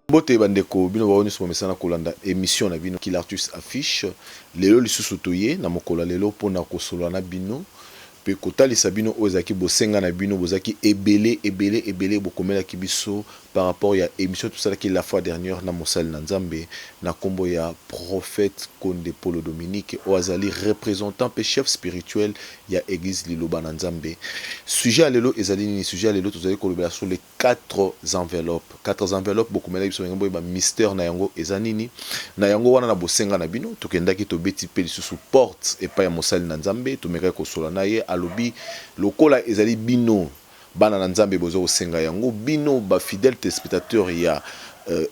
Bote bandeko bino baoni so mesana kolanda émission na bino Kilartus affiche lelo lisusu toye na mokola lelo pona kosolwa na bino pe kotalisa bino ozaki bosenga na bino bozaki ebele bokomela kibiso par rapport ya émission tout ça qui la fois dernière na mosal na Nzambe na kombo ya prophète Konde Polo Dominique Oazali représentant pe chef spirituel ya église Liloba na Nzambe. Sujet lelo ezali ni sujet lelo tozali kolobela sur les quatre enveloppes bokomela biso ngombo ba mystère na yango ezanini na yango wana na bosenga na bino tokendaki to beti pe sous porte et pas ya mosal na Nzambe to meka ko sola na ye alobi lokola ezali bino bana na Nzambe bozo osenga yango bino ba fidèle téléspectateur ya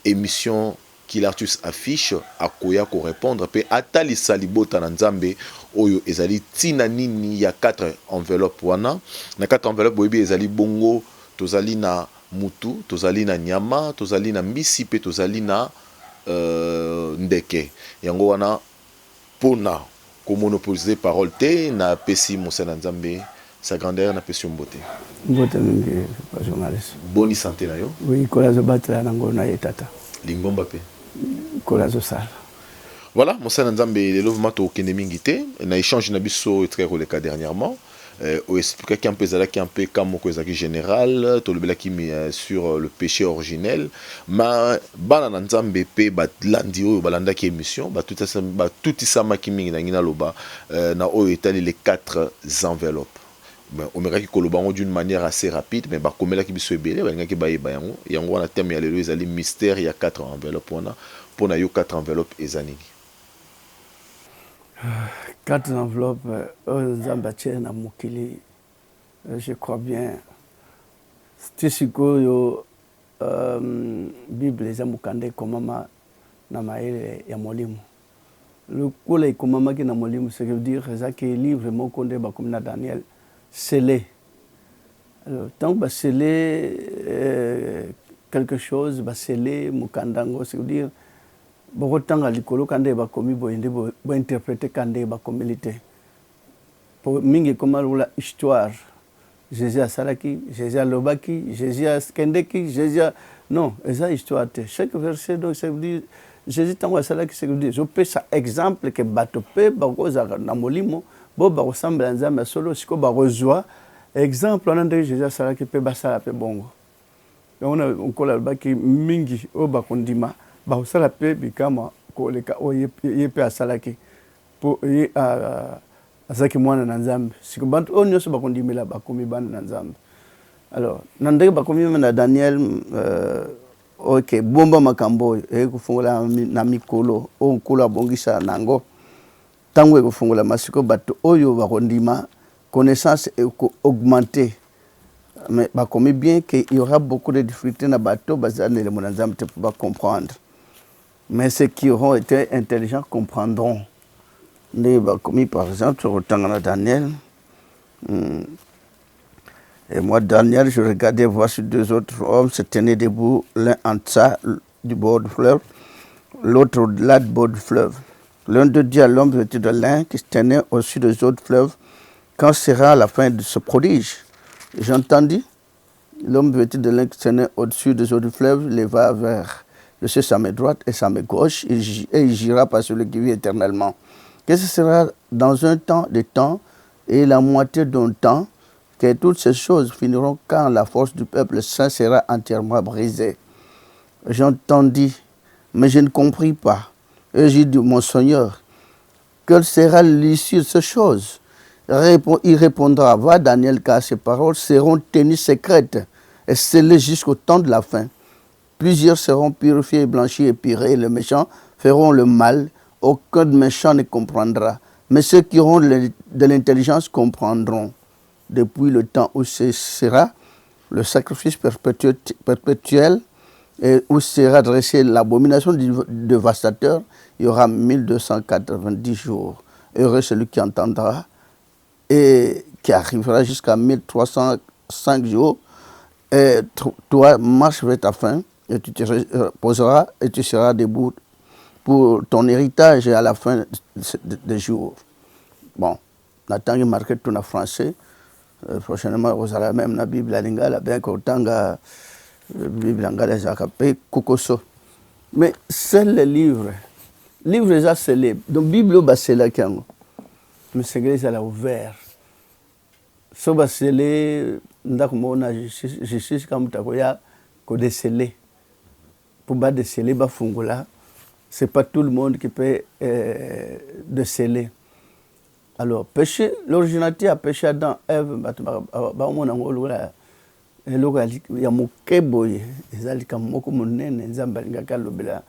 émission Kilartus affiche akoya ko répondre pe atali salibota na Nzambe oyo ezali tina nini ya 4 enveloppes wana na 4 enveloppes boyebi ezali bongo tozali na mutu tozali na nyama tozali na mbisi pe tozali na ndeke yango wana pona ko monopoliser parole te na pesi mosana Nzambe sa grandeur na pesi mbote mingi pas journaliste boni santé na yo oui kolazo batla na ngona yetata lingomba pe kolazo sala voilà mosana Nzambe lelo mato kende mingi te na échange na biso très releka dernièrement au expliquer qu'un peu zala un peu comme kozaki général to lebela ki sur le péché originel ma bana na Nzambe pe batlandi oyo balanda ki émission tout ça ma ki mingi na ngina loba na oyo etali les 4 enveloppes ben on mera ki kolobango d'une manière assez rapide mais ba komela ki biso ebele ba ngaki ba yeba yango wana thème ya lelo ezali mystère ya 4 enveloppes wana pona yo 4 enveloppes ezaniki 4 enveloppes Zambache na mukili je crois bien tisiko Bible za mukande komama na maele ya molimo le kola ikomama ki na molimo ce qui veut dire ça que livre mokonde ba comme na Daniel scellé alors tant ba scellé quelque chose ba scellé mukandango ce qui veut dire bokotanga likolo kande ba komi boyende bo interpréter kande ba komilité pour mingi koma la histoire Jésus salaki Jésus lobaki Jésus kendeki Jésus non esa histoire te chaque verset donc ça veut dire Jésus tango salaki c'est dire je peux ça exemple que batope ba koza na molimo bo ba ressemble à Nzambe solo siko ba rejoa exemple on ande Jésus salaki pe ba sala pe bongo on kola lobaki mingi o ba kondima ba osala pe bikama koleka oyepe asalaki po ye azaki mwana na Nzambe siko bantu onyo so bakondimela bakomi bana na Nzambe alors nandeke bakomi na Daniel OK bomba makambo kufungola na mikolo onkolo abongisa nango tango kufungola masiko bato oyo bakondima connaissance augmenter mais bakomi bien qu'il y aura beaucoup de difficultés na bato bazane le Nzambe te pour comprendre. Mais ceux qui auront été intelligents comprendront. Comme par exemple, sur le temps de Daniel. Et moi, Daniel, je regardais voir sur 2 autres hommes se tenaient debout, l'un en ça du bord du fleuve, l'autre au-delà du bord du fleuve. L'un d'eux dit à l'homme vêtu de lin qui se tenait au-dessus des autres fleuves, quand sera la fin de ce prodige? J'entendis l'homme vêtu de lin qui se tenait au-dessus des autres fleuves leva vers le ciel sa main droite et sa main gauche, et il gira par celui qui vit éternellement. Que ce sera dans un temps de temps et la moitié d'un temps que toutes ces choses finiront quand la force du peuple saint sera entièrement brisée. J'entendis, mais je ne compris pas. Et j'ai dit, mon Seigneur, quelle sera l'issue de ces choses? Il répondra, va Daniel, car ces paroles seront tenues secrètes et scellées jusqu'au temps de la fin. Plusieurs seront purifiés, blanchis et pirés. Les méchants feront le mal. Aucun méchant ne comprendra. Mais ceux qui auront de l'intelligence comprendront. Depuis le temps où ce sera le sacrifice perpétuel et où sera dressée l'abomination du dévastateur, il y aura 1290 jours. Heureux celui qui entendra et qui arrivera jusqu'à 1305 jours. Et toi, marche vers ta fin. Et tu te reposeras et tu seras debout pour ton héritage à la fin des jours. Bon, Nathan est marqué tout en français. Prochainement, vous allez même la Bible à Lingala, bien qu'autant la Bible à Lingala, Kokoso. Mais c'est le livre. Livre déjà scellé. Donc Bible ba scellé kango. Mais c'est que ça l'a ouvert. So ba scellé ndako mona justice comme takoya ko déceler. Pour ba déceler ba fungula. C'est pas tout le monde qui peut déceler. Alors péché, l'originalité a péché Adam, Ève, ba mona ngolo la eloko ya moke boye ezali ka moko monene nzambe alingaka lobela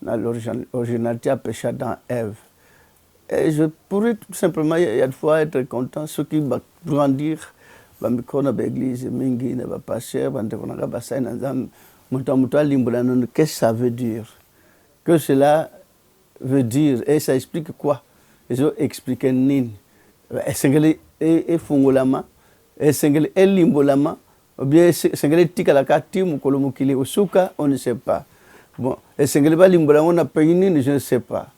na l'originalité a péché Adam, Ève. Et je pourrais tout simplement il y a des fois être content ceux qui va grandir ba mikona ba église mingi na ba pasteur ba ndeko na ba sai na nzambe muto alimbola non qu'est-ce que ça veut dire, que cela veut dire et ça explique quoi, ils ont expliqué nini esengeli e fungolama esengeli elimbolama ou bien esengeli tikala kati mukolo mukili usuka, on ne sait pas. Bon, esengeli ba limbolama on a payé nini, je ne sais pas.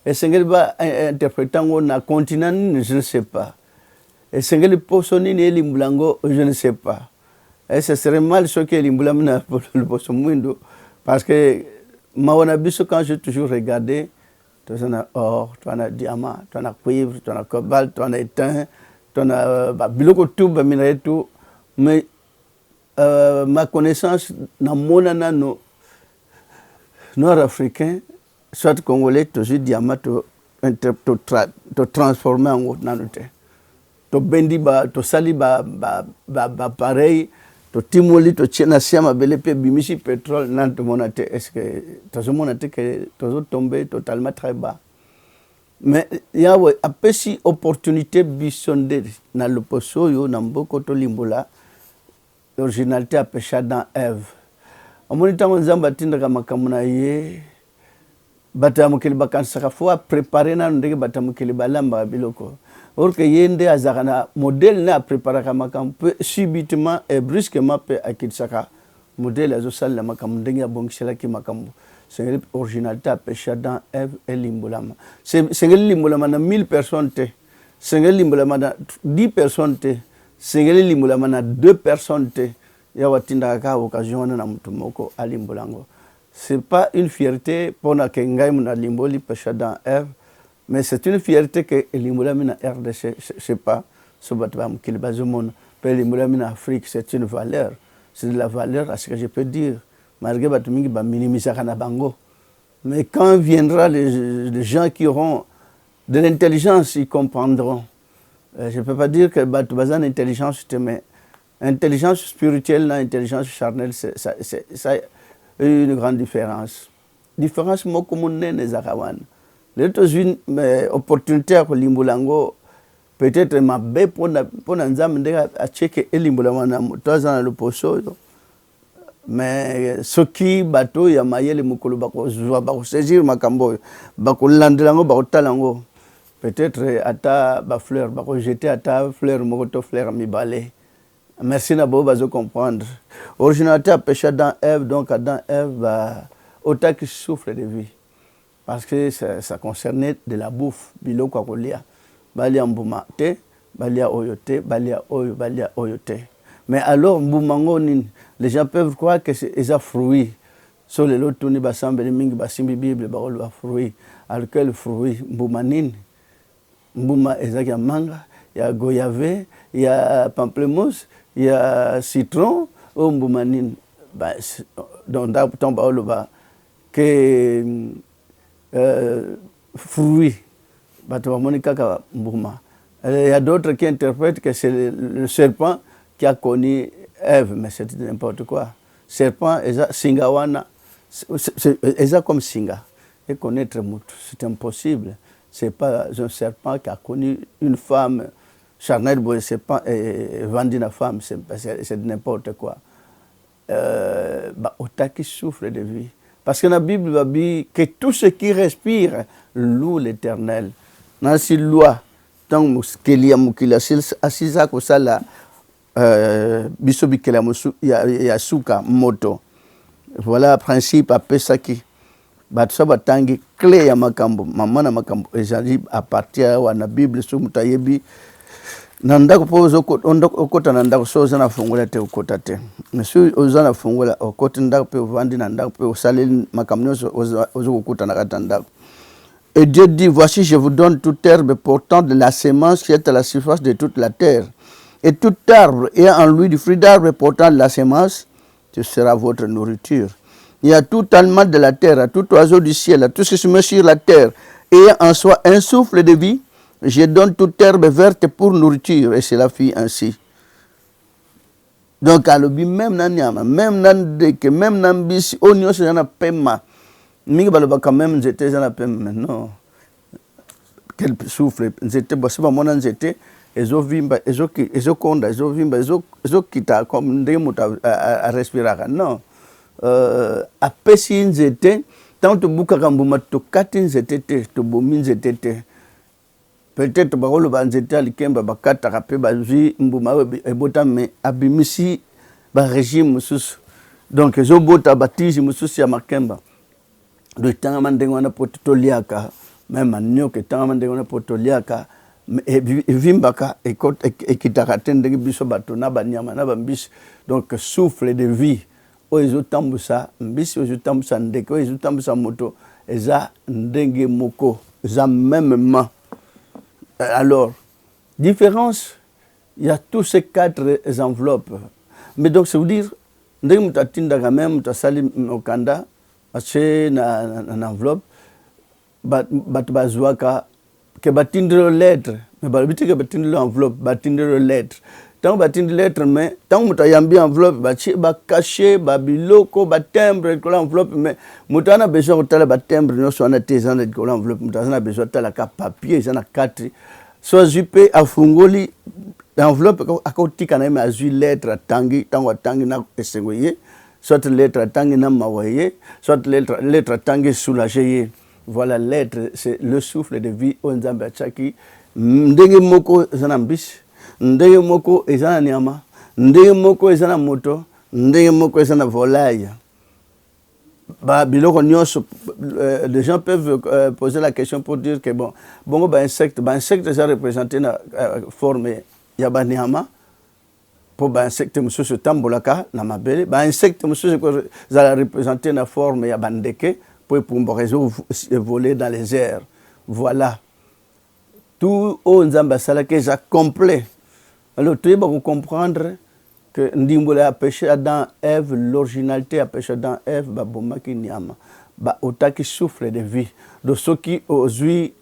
Esengeli ba interprétant on a continent nini, je ne sais pas. Esengeli poso nini elimbolango, je ne sais pas. Et ce serait mal ce que elimbolama na le poso mwindo parce que mawana biso quand j'ai toujours regardé. Tu as or, tu as diamant, tu as cuivre, tu as cobalt, tu as étain, tu as biloko tout, minerai tout. Mais ma connaissance, dans mon anano nord-africain, soit congolais, tu as diamant, tu transformé en autre nanote. Tu bendi, tu sali, pareil. To timoli to tchena siama belepe bimisi pétrole nante monate est-ce que to monate que to tomber totalement très bas, mais yawe apesi opportunité bisonde na le poso yo na mboko to limbola l'originalité a péché dans Ève amonita nzamba tinda kama kamuna ye batamukeli bakansaka fo préparer na ndenge batamukeli balamba biloko. Or que yende azakana modèle na préparé kama peut subitement et brusquement peut akitsaka modèle azosal la makambo ndenge ya bongsela ki makambo. C'est originalité a péché dans Ève et limbolama. C'est limbolama na 1000 personnes te. C'est limbolama na 10 personnes te. C'est limbolama na 2 personnes te. Ya watinda ka occasion na mutu moko alimbolango. C'est pas une fierté pour na kengai muna limboli péché dans Ève. Mais c'est une fierté que l'Imolamina RDC, je ne sais pas, ce que l'Imolamina Afrique, c'est une valeur. C'est de la valeur à ce que je peux dire. Malgré que je minimiser Bango. Mais quand viendra les gens qui auront de l'intelligence, ils comprendront. Je ne peux pas dire que Batouazan intelligence, mais intelligence spirituelle et intelligence charnelle, ça a une grande différence. Différence, moi, comme on est les Arawan. Les une opportunité à l'imbolango peut-être ma bé pour nzam ndeka a checker elimbolango na toza na le poso, mais ce qui bateau ya mayele mukolo bako zwa bako saisir makambo bako landelango bako talango peut-être ata ba fleur bako jeter ata fleur mokoto fleur mibale. Merci na bo bazo comprendre originalité a péché dans Ève, donc Adam Ève ba autant qui souffre de vie. Parce que ça concernait de la bouffe, biloko kolia. Balia mbuma te, balia oyote, balia oyote. Mais alors mbumango les gens peuvent croire que c'est des fruits. Sur les lots tourni basambe les mingi basimbi bible barolo ba fruits. Alors que le fruit mbuma nini? Mbuma ezaki ya manga, il y a goyave, il y a pamplemousse, il y a citron, ou mbuma nini? Donc da tomba oloba que fruits. Il y a d'autres qui interprètent que c'est le serpent qui a connu Ève, mais c'est n'importe quoi. Serpent, singawana, c'est comme singa. Et connaître Moutou, c'est impossible. C'est pas un serpent qui a connu une femme charnelle, le serpent et vendu la femme, c'est n'importe quoi. Autant qui souffre de vie. Parce que la Bible va dire que tout ce qui respire loue l'Éternel. Dans cette loi, tant qu'il y a mukila asisa ko sala bisobikela musu ya suka moto. Voilà le principe à pesaki. Batso batangi clé ya makambo, maman na makambo ezali à partir wa na Bible so mutayebi na ndako mpo okota na ndako so oza na fungola te okota te mais so oza na fungola okoti ndako mpe ovandi na ndako mpe osaleli makambo nyonso oza kokuta na kati ya ndako. Et Dieu dit, voici je vous donne toute herbe portant de la sémence qui est à la surface de toute la terre, et tout arbre ayant en lui du fruit d'arbre portant de la sémence, ce sera votre nourriture. Il y a tout aliment de la terre, à tout oiseau du ciel, à tout ce qui se met sur la terre, ayant en soi un souffle de vie, je donne toute herbe verte pour nourriture, et cela fit ainsi. Donc, alobi même nan nyama, même nan deke, même nan bisi, onyo se jana pema. Mingi baloba quand même nzete jana pema, non. Quel souffle, nzete, basi ba mona nzete, ezo vimba, ezo konda, ezo vimba, ezo kita, comme ndenge muta a respiraka, non. Apesi nzete, tant to buka kambuma to kati nzete te, to bomi nzete te. Peut-être bakolo ba nzete alikemba bakata kape bazwi mbuma ebota me abimisi ba régime mususu. Donc ezo bota batiji mususu ya makemba. Do tanga mandengo wana potoliaka, même anyoke tanga mandengo wana potoliaka, vimbaka ekitaka tende biso bato na banyama na bambisi. Donc souffle de vie. O ezo tambusa mbisi ezo tambusa ndeke o ezo tambusa moto eza ndenge moko eza mêmement. Alors, différence, il y a tous ces 4 enveloppes. Mais donc, c'est vous dire, dès que vous avez quand même, vous avez au Kanda, acheté une enveloppe, que vous avez lettre, mais vous avez l'enveloppe, vous avez lettre. Tant que vous avez lettre, mais tant que vous avez une enveloppe, vous avez caché, vous avez biloko, vous avez timbre, l'enveloppe, mais vous avez besoin de timbre, nous sommes en train de l'enveloppe, vous avez besoin de papier, vous avez 4. Soit jupe a fungoli l'enveloppe à côté quand même a ju lettre tangi tango tangi na esengoye soit lettre tangi na mawaye soit lettre tangi soulagé. Voilà, lettre c'est le souffle de vie on nzambe chaki ndenge moko ezana mbisi ndenge moko ezana nyama ndenge moko ezana moto ndenge moko ezana volaille. Les gens peuvent poser la question pour dire que bon insecte ça représente une forme ya banyama pour insecte monsieur se tambolaka na mabele insecte monsieur ça représenter une forme ya bandeke pour voler dans les airs. Voilà tout au nzamba sala que ça complet. Alors tu vas comprendre que Ndimbola a péché Adam Ève, l'originalité a péché Adam Ève, baboma ki nyama, ba otaki souffle de vie. Do soki ozui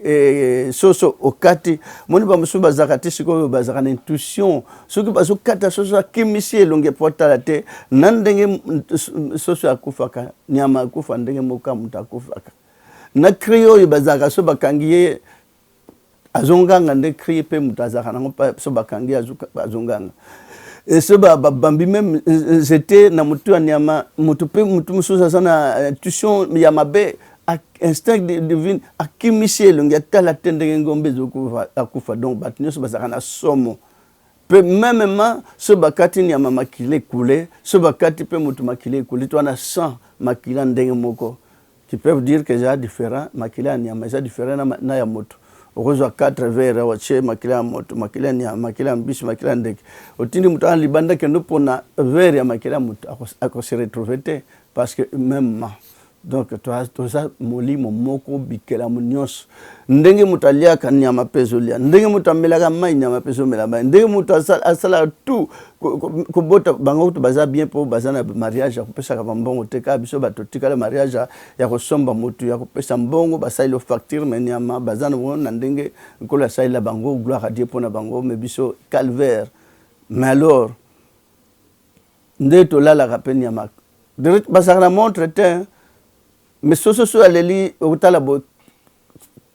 soso okati, moni ba musu bazakati siko bazakana intuition, soki bazo kata soso kimisi elonge porta te, nandenge soso akufaka, nyama akufa ndenge moka mutakufaka. Na kriyo bazaka so bakangiye azonganga nde kriye pe mutazaka nango so bakangiye azonganga. Et ce bambi même c'était na mutu anyama mutu mususa sana intuition ya mabe instinct divine akimisi elongi atala tendenge ngombe zokufa akufa donc batinyo so bazaka na somo pe mêmement ce bakati nyama makile coulé ce bakati pe mutu makile coulé to na sang makila ndenge moko qui peuvent dire que c'est différent makila nyama c'est différent na ya moto. Okozwa 4 verres wache makila moto makila nya makila mbishi makila ndeke otindi mutu an libanda ke no pona verre ya makila mutu ako se retrouver te parce que même donc to ça molimo moko bikela munyos ndenge mutu aliaka nyama peso lia ndenge mutu amelaka mai nyama peso mela ba ndenge mutu asala tout ko bota bango to baza bien pour bazana mariage ko pesa ka mbongo te ka biso batotika le mariage ya ko somba mutu ya ko pesa mbongo basali lo facture mais nyama bazana wona ndenge ko la sala bango gloire à Dieu pona bango mais biso calvaire. Mais alors ndeto la rappel nyama direct basana montre te. Mais ce aleli au talabo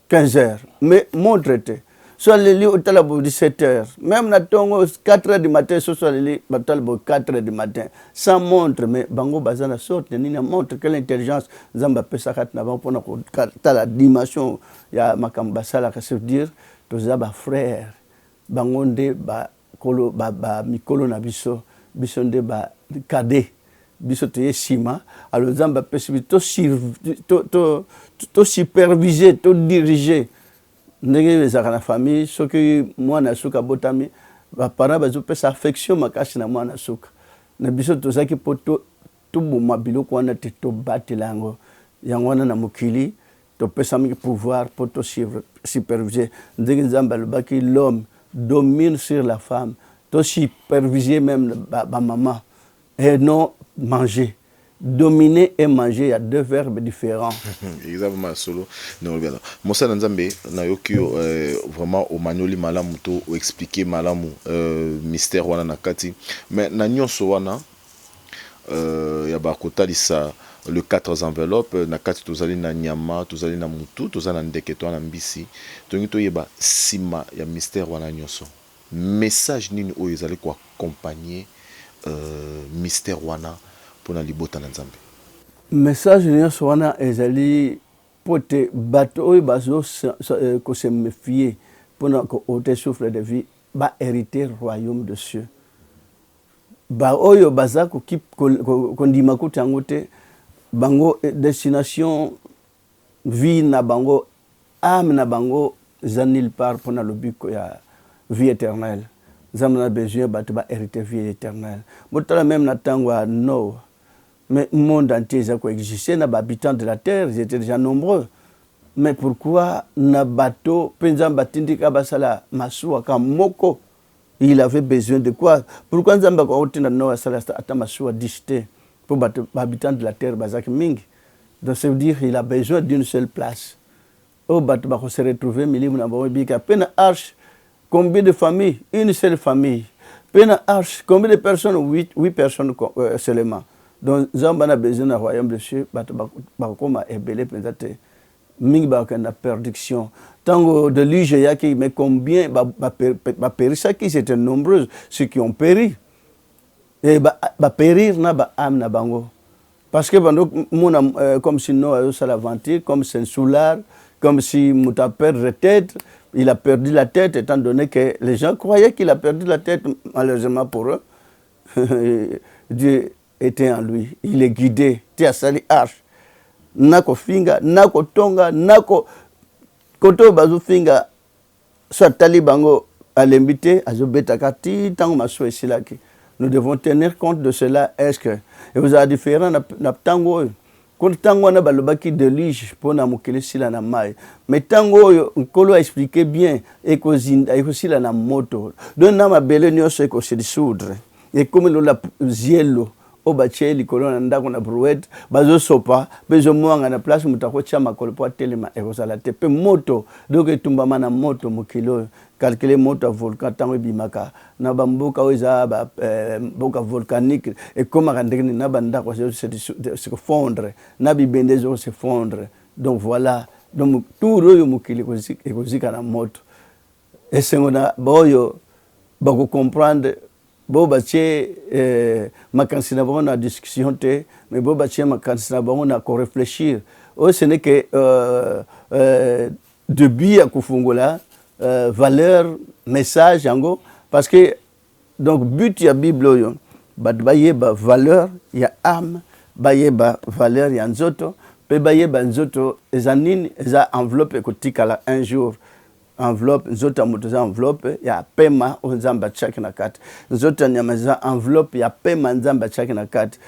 15 heures. Mais montre-te. Soit aleli au talabo 17 heures. Même na tongo 4 heures du matin, soit aleli au talabo 4 heures du matin. Sans montre, mais bango bazana sorte, ni na montre que l'intelligence zamba pesakat na bango pour la dimension ya makambasala que ça veut dire to zaba frère. Bango nde ba kolo ba mikolo na biso nde ba cadet. Biso te sima alors zamba pesi to superviser to diriger ndenge ezaka na famille soki mwana suka botami bapara bazopesa affection makasi na mwana suka na biso tozaki po toboma biloko wana te tobatela yango yango wana na mokili topesami pouvoir po superviser ndenge nzambe alobaki l'homme domine sur la femme to superviser même maman et non manger. Dominer et manger, il y a deux verbes différents. Exactement, solo. Mosa Nzambe, na yokio vraiment au manoli malamu to ou expliquer malamu mystère wana nakati. Mais na nyonso wana ya ba kotalisa le 4 enveloppes nakati tozali na nyama, tozali na mutu, tozali na ndeke to na mbisi. Tongi to yeba sima ya mystère wana nyonso. Message nini o ezali ko accompagner mystère wana pour na libota na Nzambe. Message nyonso wana ezali pote bato oyo bazo ko se méfier pour ko ôter souffle de vie ba hériter royaume de cieux. Ba oyo baza ko ndima ko tango te bango destination vie na bango âme na bango zanil part pour na lobiko ya vie éternelle. Nous avons besoin de hériter vie éternelle. Motala même na tango no, mais le monde entier a coexisté. Les habitants de la terre, ils étaient déjà nombreux. Mais pourquoi na bateau, penzam batindi kabasala masua kamoko, il avait besoin de quoi? Pourquoi nous avons coexisté no sala ata masua disté pour les habitants de la terre bazak mingi. Donc ça veut dire qu'il a besoin d'une seule place. Au bateau va se retrouver milieu na bobika peine arche. Combien de familles? Une seule famille. Pena arche, combien de personnes? 8 personnes seulement. Donc, nous avons besoin d'un royaume de cieux, comme ébélé, peut-être, mingi na perdition. Tango de l'île yaki, mais combien périr, ça qui c'était nombreux, ceux qui ont péri. Et périr na âme na bango. Parce que comme si nous avons l'aventure, comme c'est un soulard, comme si nous avons perdu la tête. Il a perdu la tête étant donné que les gens croyaient qu'il a perdu la tête, malheureusement pour eux. Dieu était en lui. Il est guidé. Tu as sali arche. Nako finga, nako tonga, nako koto bazu finga. Soit talibango à l'invité, à Zobetakati, tango maso esilaki. Nous devons tenir compte de cela. Est-ce que vous avez différent na tango quand tango na balobaki de lige pour na mokele sila na mai mais tango yo nkolo a expliqué bien et kozinda et sila na moto donc na mabele nyonso ko se dissoudre et comme la zielo o bacheli kolona ndako na brouette bazo sopa bezo mwanga na place mutako chama kolo po telema e kozala te pe moto donc etumbama na moto mokilo calculer moto à volcan tango bimaka na bamboka oza ba boka volcanique et comme randekni na banda ko se fondre na bibende zo se fondre donc voilà donc tout royo mokili ko zika na moto et sengona boyo bako comprendre bo batie makansi na bongo na discussion te mais bo batie makansi na bongo na ko réfléchir oh ce n'est que début à kufungola valeur message yango parce que donc but ya bible yo ba valeur ya âme ba valeur ya nzoto pe ba nzoto ezanini eza enveloppe kotikala un jour enveloppe nzoto moto za enveloppe ya pema onzamba chaki na kati nzoto nyama za enveloppe ya pema nzamba chaki na kati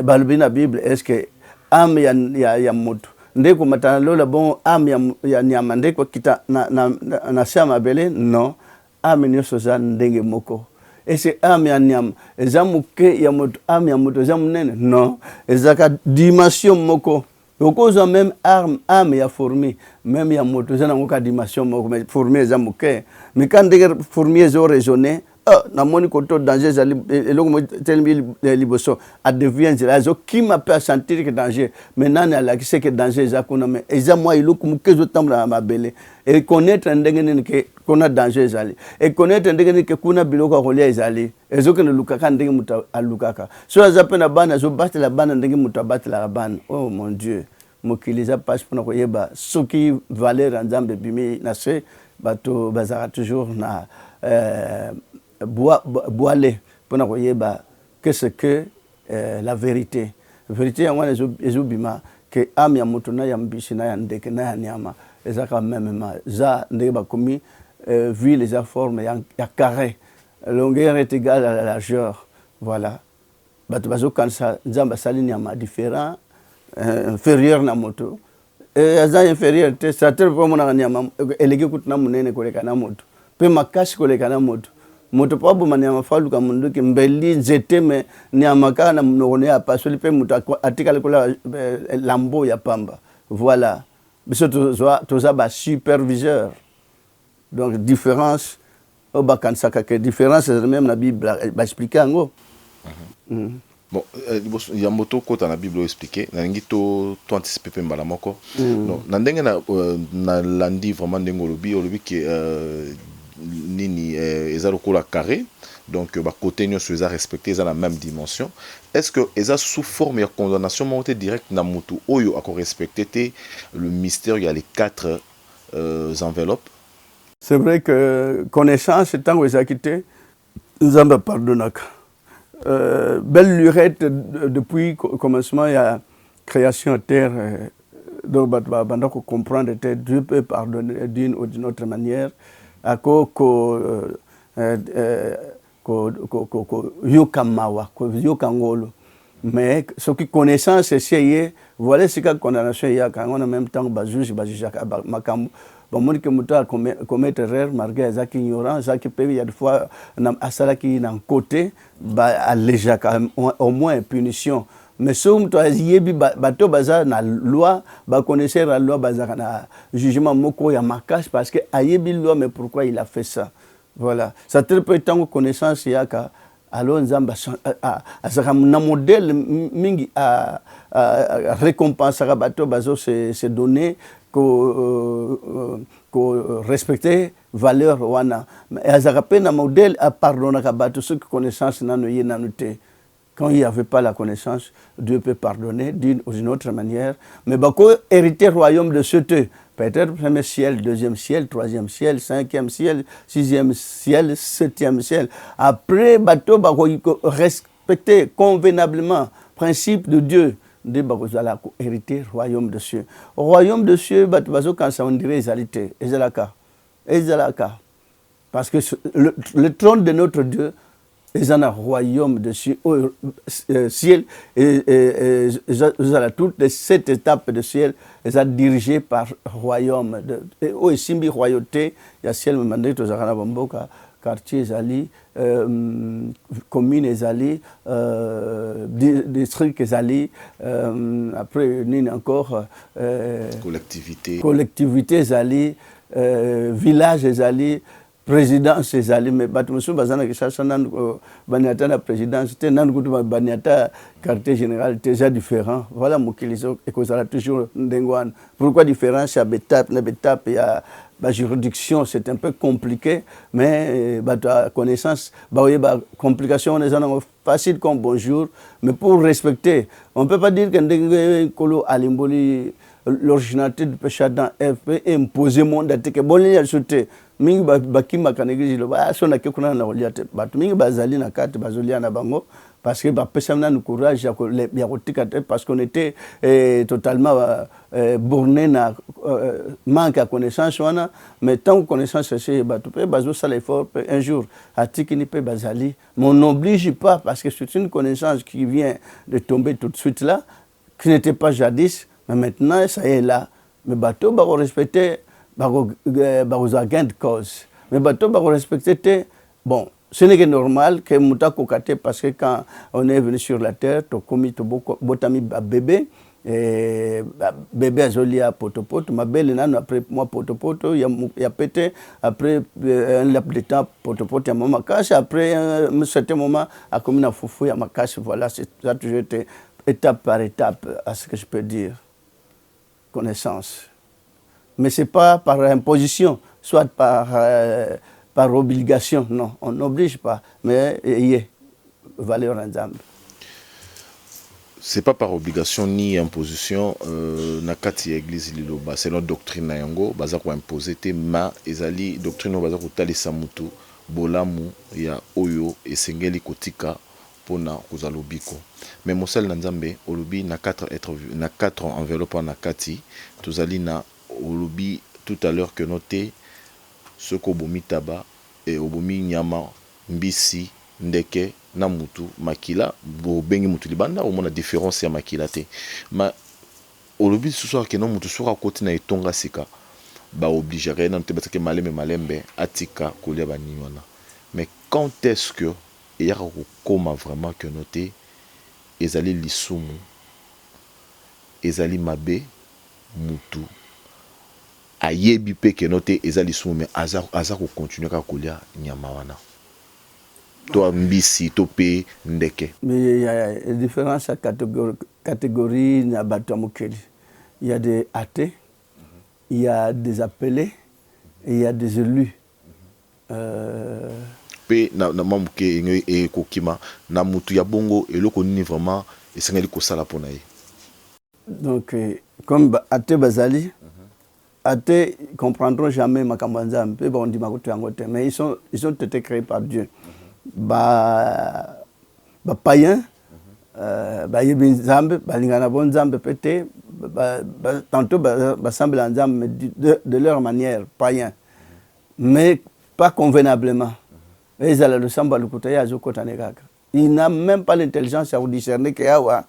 balobi na bible est-ce que âme ya moto ndeko matana lola bon âme ya nyama ndeko kita na shama bele non âme nyoso za ndenge moko ese âme ya nyama eza muke ya moto âme ya moto za munene non ezaka dimension moko okoza même âme ya fourmi même ya moto za ngoka dimension moko mais fourmi eza muke mais quand ndenge fourmi ezo raisonner na moni koto danger za eloko mo telmi liboso a devient azo qui m'a peut sentir que danger maintenant na la qui sait que danger za kuna mais eza moi iloko mukezo tambla mabele et connaître ndenge nini que kuna danger zali et connaître ndenge nini que kuna biloko kolia ezali ezo que lukaka ndenge muta alukaka so azapena bana zo batela bana ndenge muta batela bana oh mon dieu mokiliza passe pour ko yeba soki valeur nzambe bimi na se bato bazara toujours na boile pour nous yeba qu'est-ce que la vérité en wana ezubima que âme ya moto na ya mbishi na ya ndeke na ya nyama eza quand même za ndeba komi ville za forme ya carré longueur est égale à la largeur. Voilà. Bato bazo kansa nzamba sali nyama différent inférieur na moto. Et aza inférieur te stratel po mona nyama elege kutuna munene koleka na moto. Pe makashi koleka na moto. Moto pa bo manyama falu ka mundu ki mbeli nzete me nyama ka na mnone ya pasoli pe moto atikale kola lambo ya pamba. Voilà. Biso toza ba superviseur. Donc différence au bakansaka que différence même la Bible va expliquer en gros. Bon, il y a moto côté dans la Bible expliqué nangi to anticiper pe mbala moko. Non, nandenge na landi vraiment ndengo olobi que nini ezalo kola carré. Donc ba côté nyo so eza respecté eza la même dimension. Est-ce que eza sous forme de condamnation monté direct na mutu oyo ako respecté le mystère il y a les 4 enveloppes. C'est vrai que connaissance tant que ça quitté nzamba pardonnaka. Belle lurette depuis le commencement il y a création de terre donc banda ko comprendre que Dieu peut pardonner d'une ou d'une autre manière à ko yokamawa ko yokangolo mais ce qui connaissance c'est voilà ce que condamnation il y a quand on en même temps ba juge makambo bon moi que muta commettre erreur malgré ça qui ignorant ça qui peut il y a des fois à ça qui d'un côté ba alléger quand même au moins punition mais si on doit yebi bato baza na loi ba connaître la loi baza na jugement moko ya makash parce que ayebi loi mais pourquoi il a fait ça voilà ça peut être en connaissance ya ka alors nzamba a na modèle mingi a récompenser bato bazo se donner ko respecter valeur wana azaka pe na modèle a pardonner bato ceux qui connaissance nanu ye nanu te. Quand il n'y avait pas la connaissance, Dieu peut pardonner d'une ou d'une autre manière. Mais beaucoup hériter royaume de ce Dieu. Peut-être premier ciel, deuxième ciel, troisième ciel, cinquième ciel, sixième ciel, septième ciel. Après, bateau respecter convenablement principe de Dieu. De bakuzala hériter royaume de cieux. Au royaume de cieux, bateau quand ça on dirait égalité, ezalaka. Parce que le trône de notre Dieu ils ont un royaume de ciel et toutes les 7 étapes de ciel ils sont dirigées par royaume de simbi royauté il y a ciel mandé to zakana bamboka quartier zali commune ezali district ezali après nini encore collectivité ezali village ezali présidence ezali mais batumusu bazana kishasa nan baniata na présidence te nan kutu baniata quartier général déjà différent voilà mokilizo et kozala toujours ndengwana pourquoi différence ya betape na betape ya ba juridiction c'est un peu compliqué mais bata connaissance ba complication on est facile comme bonjour mais pour respecter on peut pas dire que ndenge kolo alimboli l'originalité du péché Adam peut imposer monde que bon ya sauter mingi bakima kanegiji lo ba sona ke kuna na oliate batu mingi bazali na kati bazolia na bango parce que ba pesa na courage ya kotika parce qu'on était totalement borné na manque de connaissance wana mais tant que connaissance c'est batu pe bazo ça l'effort un jour atikini pe bazali mais on n'oblige pas parce que c'est une connaissance qui vient de tomber tout de suite là qui n'était pas jadis mais maintenant ça est là mais bateau ba respecter baroza gain de cause mais bateau ba respecter bon ce n'est que normal que muta kokate parce que quand on est venu sur la terre to komi to botami bébé et bébé azolia potopoto ma belle nan après moi potopoto ya pété après un laps de temps potopoto ya maman cache après un certain moment a comme na foufou ya makache voilà c'est ça toujours été étape par étape à ce que je peux dire connaissance. Mais ce n'est pas par imposition, soit par obligation. Non, on n'oblige pas. Mais il y a valeur ensemble. Ce n'est pas par obligation ni imposition. Nakati église liloba, c'est notre doctrine na yango. Baza ko imposer te ma ezali doctrine no baza ko talisa mutu bolamu ya oyo esengeli kotika pona kozalobiko. Mais mosel na nzambe olobi na 4 enveloppes na kati tozali na olobi tout à l'heure que noté ce qu'obomi taba et obomi nyama mbisi ndeke na mutu makila bo bengi mutu libanda au mona différence ya makila te ma olobi susu ke no mutu soka koti na etonga sika ba obligerait na tebata ke malembe atika kolia bani wana. Mais quand est-ce que il y a koma vraiment que noter ezali lisumu ezali mabe mutu ayebi pe ke noter ezali lisumu mais aza ko continuer ka kolia nyama wana to mbisi to pe ndeke. Mais il y a différentes catégories na bato mokeli. Il y a des athées, il y a des appelés et il y a des élus. Pe na mamuke ngoy e kokima na mutu ya bongo eloko nini vraiment esengeli ko sala pona ye. Donc comme athée bazali athées comprendront jamais makambo nzambe ba ondima ko yango te, mais ils ont été créés par Dieu. Ba païen ba yebi nzambe balingana bon nzambe pété tantôt ba semble nzambe de leur manière païen, mais pas convenablement. Ils allaient le samba le côté ya zo kota nekaka. Il n'a même pas l'intelligence à discerner que yawa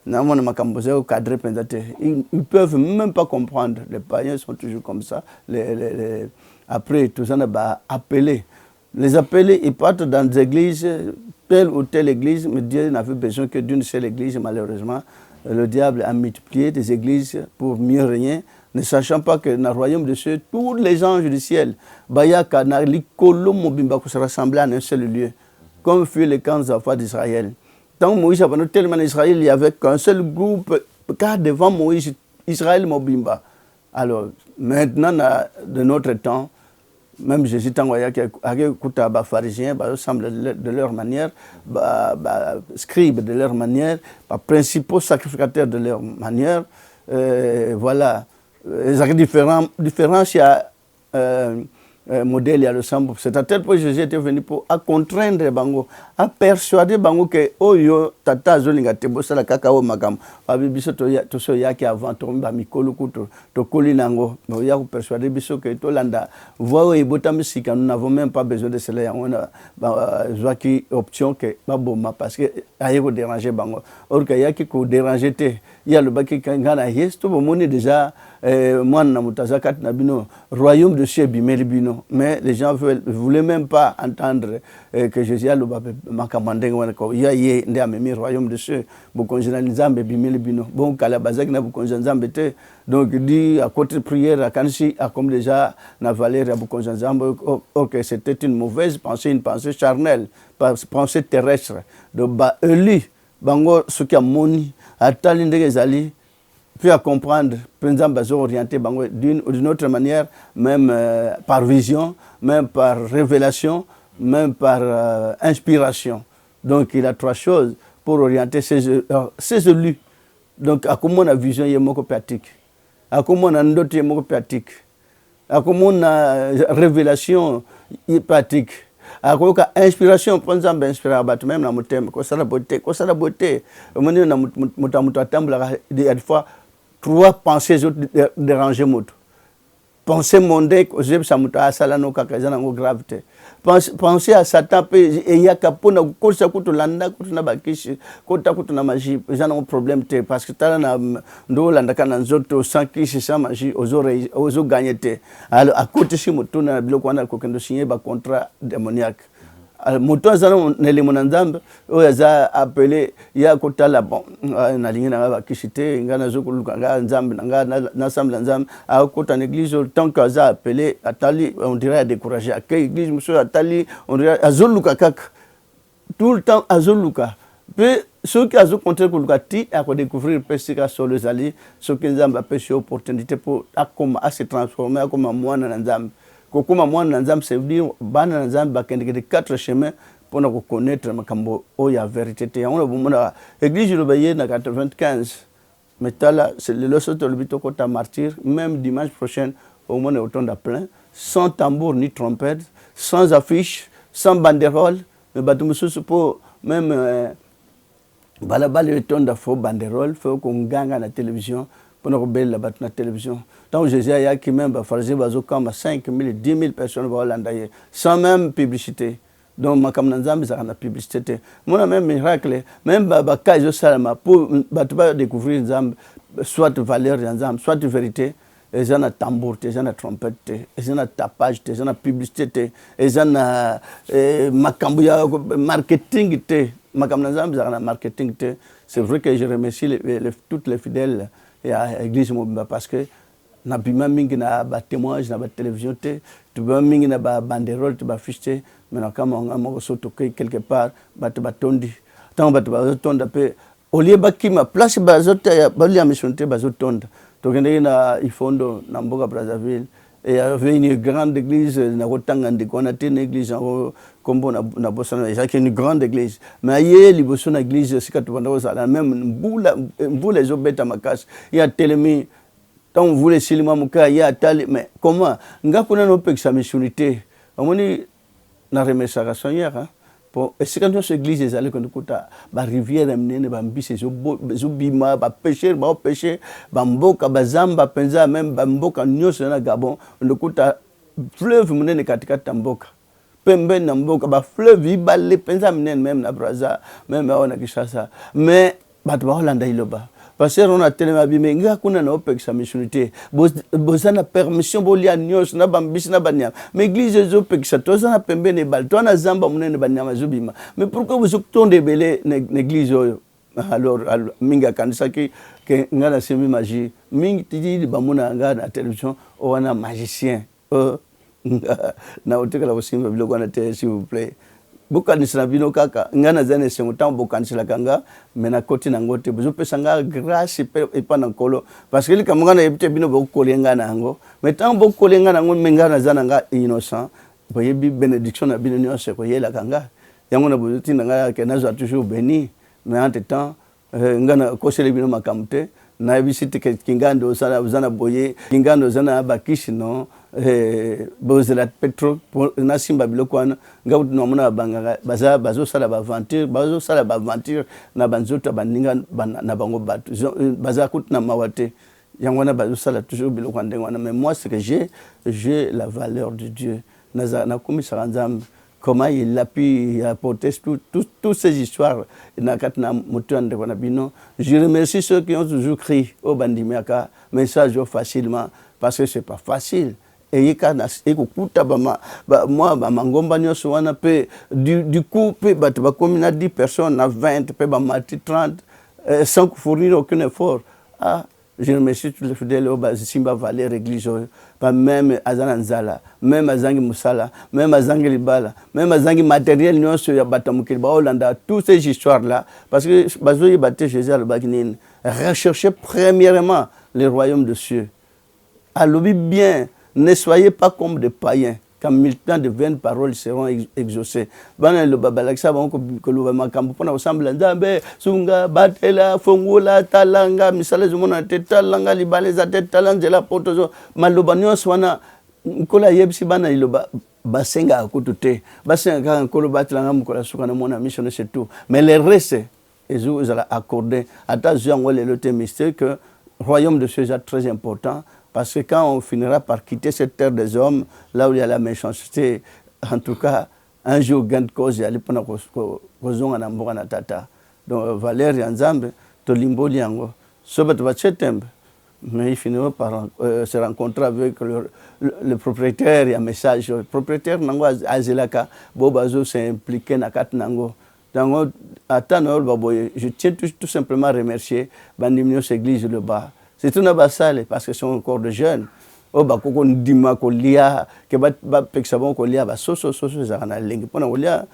na mona makambo au cadre pendate. Ils peuvent même pas comprendre. Les païens sont toujours comme ça. Après tout ça ba appelés. Les appelés, ils partent dans des églises, telle ou telle église, mais Dieu n'avait besoin que d'une seule église, malheureusement. Le diable a multiplié des églises pour mieux régner, ne sachant pas que dans le royaume de Dieu, tous les anges du ciel, Bayaka, se rassemblaient en un seul lieu, comme furent les camps enfants d'Israël. Tant Moïse a venu tellement en Israël, il n'y avait qu'un seul groupe, car devant Moïse, Israël Mobimba. Alors, maintenant, de notre temps, même Jésus t'envoya que les pharisiens semblent de leur manière, scribes de leur manière, principaux sacrificateurs de leur manière. Voilà. Les différences, il y a modèle, il y a le sambo. C'est à tel point que Jésus était venu pour contraindre Bango, à persuader Bango que Oyo, Tata Zolinga Tebosa, la cacao magam, Abibiso Toso Yaki avant, Tomba Mikolo Kuto, Tokoli Nango, Moya pour persuader Biso que Tolanda, voit et Botamsika, nous n'avons même pas besoin de cela. On a Zouaki option que Baboma, parce que Aïe déranger Bango. Or, qu'il y a qui déranger, il y a le Baki Kangana, yes, tout le monde est déjà. Moi, Namutazakat Nabino, royaume de Dieu, Bimelibino. Mais les gens ne voulaient même pas entendre que Jésus a le Makamandeng, il y a un royaume de Dieu, Bokonjanzambe, Bimelibino. Bon, Kalabazak n'a Bokonjanzambe. Donc, il dit à côté de prière, à Kansi, à comme déjà, Navaler, à Bokonjanzambe, que c'était une mauvaise pensée, une pensée charnelle, une pensée terrestre. Donc, Eli, Bango, ce qui a moni, à Talindegezali, puis à comprendre, par exemple, orienté d'une autre manière, même par vision, même par révélation, même par inspiration. Donc il a trois choses pour orienter ses élus. Donc à comment la vision est pratique, à comment la note est pratique, à comment la révélation est pratique. À quoi inspiration, par exemple, inspirer même dans mon thème, quoi ça la beauté, au moment où des fois trois pensées déranger moto. Penser mondaine, ça muta asala no kakazana no gravité. Penser à Satan et ya kapona ko sa kuto landa kuto na bakishi kota kuto na magie, ils ont un problème parce que tala na ndo landa kana nzoto sans kishi sans magie ozo gagner. Alors à côté si moto na biloko wana ko kendo signer ba contrat démoniaque. Moto azana nele monanzambe oyaza appelé ya kotala bon na lingina ba kishite ngana zokuluka nga nzambe nga na samla nzambe a kota l'église tant qu'aza appelé atali on dirait décourager à quelle église monsieur atali on dirait azoluka kak tout le temps azoluka puis ceux qui azo contre kuluka ti a ko découvrir pesika sur les alliés ceux qui nzambe a pêché opportunité pour à se transformer comme mwana na nzambe. Kokuma mwana nzambe c'est dire bana nzambe bakende de quatre chemins pour nous connaître makambo o ya vérité te on bomona église le baye na 95 mais tala c'est le leçon de l'habito kota martyr même dimanche prochain au moins autant de plein sans tambour ni trompette sans affiche sans banderole mais batumusu pour même balabal autant de faux banderole faut qu'on gagne à la télévision pour nous rebelle la battre la télévision. Tant Jésus a qui même pharisé bazo comme 5 000 10 000 personnes va Hollande sans même publicité. donc makambo nzambe ça na publicité mona même miracle même ba kazo salama pour bato ba découvrir nzambe soit valeur ya nzambe soit vérité eza na tambour te eza na trompette te eza na tapage te eza na publicité te eza na makambo ya marketing te makambo nzambe ça na marketing te. C'est vrai que je remercie toutes les fidèles à l'église Mobimba parce que na bima mingi na ba témoignage na ba télévision te tu ba mingi na ba banderole tu ba fiche mais na kama on soto quelque part ba tondi tant ba tonda pe au lieu ba kima place ba zota ba li mission te ba zotonda to kende na ifondo na mboka Brazzaville et il y avait une grande église na kotanga ndiko na te une église kombo na bosana c'est une grande église mais aye liboso na église sika to banda ozala même mbula ezobeta makasi ya telemi. Tant on voulait silima muka ya tali mais comment ngakuna no pekisa missionité amoni na remesaka Seigneur hein pour est-ce que notre église est allée quand kuta ba rivière mnene ba mbisi zo bima ba pécher ba mboka bazamba penza même ba mboka nyoso na Gabon ndikuta fleuve mnene katika tamboka pembe na mboka ba fleuve ibale penza mnene même na Brazza même na Kinshasa mais bato ba Hollanda iloba. Parce qu'on a tellement abîmé, nga kuna na opek sa missionité. Bozana permission bolia nyos na bambisi na banyama. Mais église opek sa tozana pembe ne bal, toi na zamba munene banyama zubima. Mais pourquoi vous octonde belé l'église oyo? Alors minga kanisa ki nga na semi magie. Mingi tidi bamuna nga na télévision wana magicien. Na otekala bosimba biloko na te s'il vous plaît. Bokanisila bino kaka ngana zane sengo tant bokanisila kanga mena koti na ngote bozo pesanga grâce et pas na kolo parce que likamanga na ebite bino bokolenga na ngo mais tant bokolenga na ngo mengana zana nga innocent boyebi bénédiction na bino nyose ko yela kanga yango na bozo tinda nga ke nazo toujours béni mais en temps ngana kosele bino makamte na ebisite kingando sana zana boye kingando zana bakishi no bozela petro na simba biloko wana ngautu na mona banga bazo sala ba aventure na banzota baninga na bango batu baza kutu na mawate yango na bazo sala toujours biloko wana mais moi c'est que j'ai la valeur de Dieu na komisa nzambe comment il a pu apporter toutes ces histoires na katna moto ande kona bino. Je remercie ceux qui ont toujours crié au bandimiaka message facilement parce que c'est pas facile. Et kukuta moi mangomba nyoso wana pe du coup pe bat ba comme na 10 personnes na 20 pe ba mati 30 sans fournir aucun effort. Je remercie tous les fidèles au Simba Valley église pas même azana nzala même azangi musala même azangi libala même azangi matériel nyoso ya batamukili ba Hollanda toutes ces histoires là parce que bazoyi baté Jésus al baginin rechercher premièrement le royaume de cieux. Allobi bien. Ne soyez pas comme des païens, quand mille temps de vaines paroles seront exaucées. Bana le babalaksa banko koluba makambo pona ensemble nzambe sunga batela fongola talanga misala zumona tetalanga libaleza tetalangela potozo maloba nyos wana nkola yebisi bana iloba basenga akutute basenga nkolo batlanga mukola suka na mona mission c'est tout mais le reste ils ont accordé à ta jango le mystère que royaume de Dieu est très important. Parce que quand on finira par quitter cette terre des hommes, là où il y a la méchanceté, en tout cas, un jour, gain de cause, il y a les ponakozonga na mboka na tata. Donc, Valérie Nzambe, to limbo liango. Sobat vachetembe. Mais il finira par se rencontrer avec le propriétaire, il y a un message. Le propriétaire, nango azelaka, bobazo s'est impliqué na kat nango. Donc, je tiens tout simplement à remercier Bandimnios Église le bas. C'est tout na basale parce que sont encore de jeunes. Oh ba koko ndima ko lia ke ba peksa bon ko lia ba soso za na lengi pona ko lia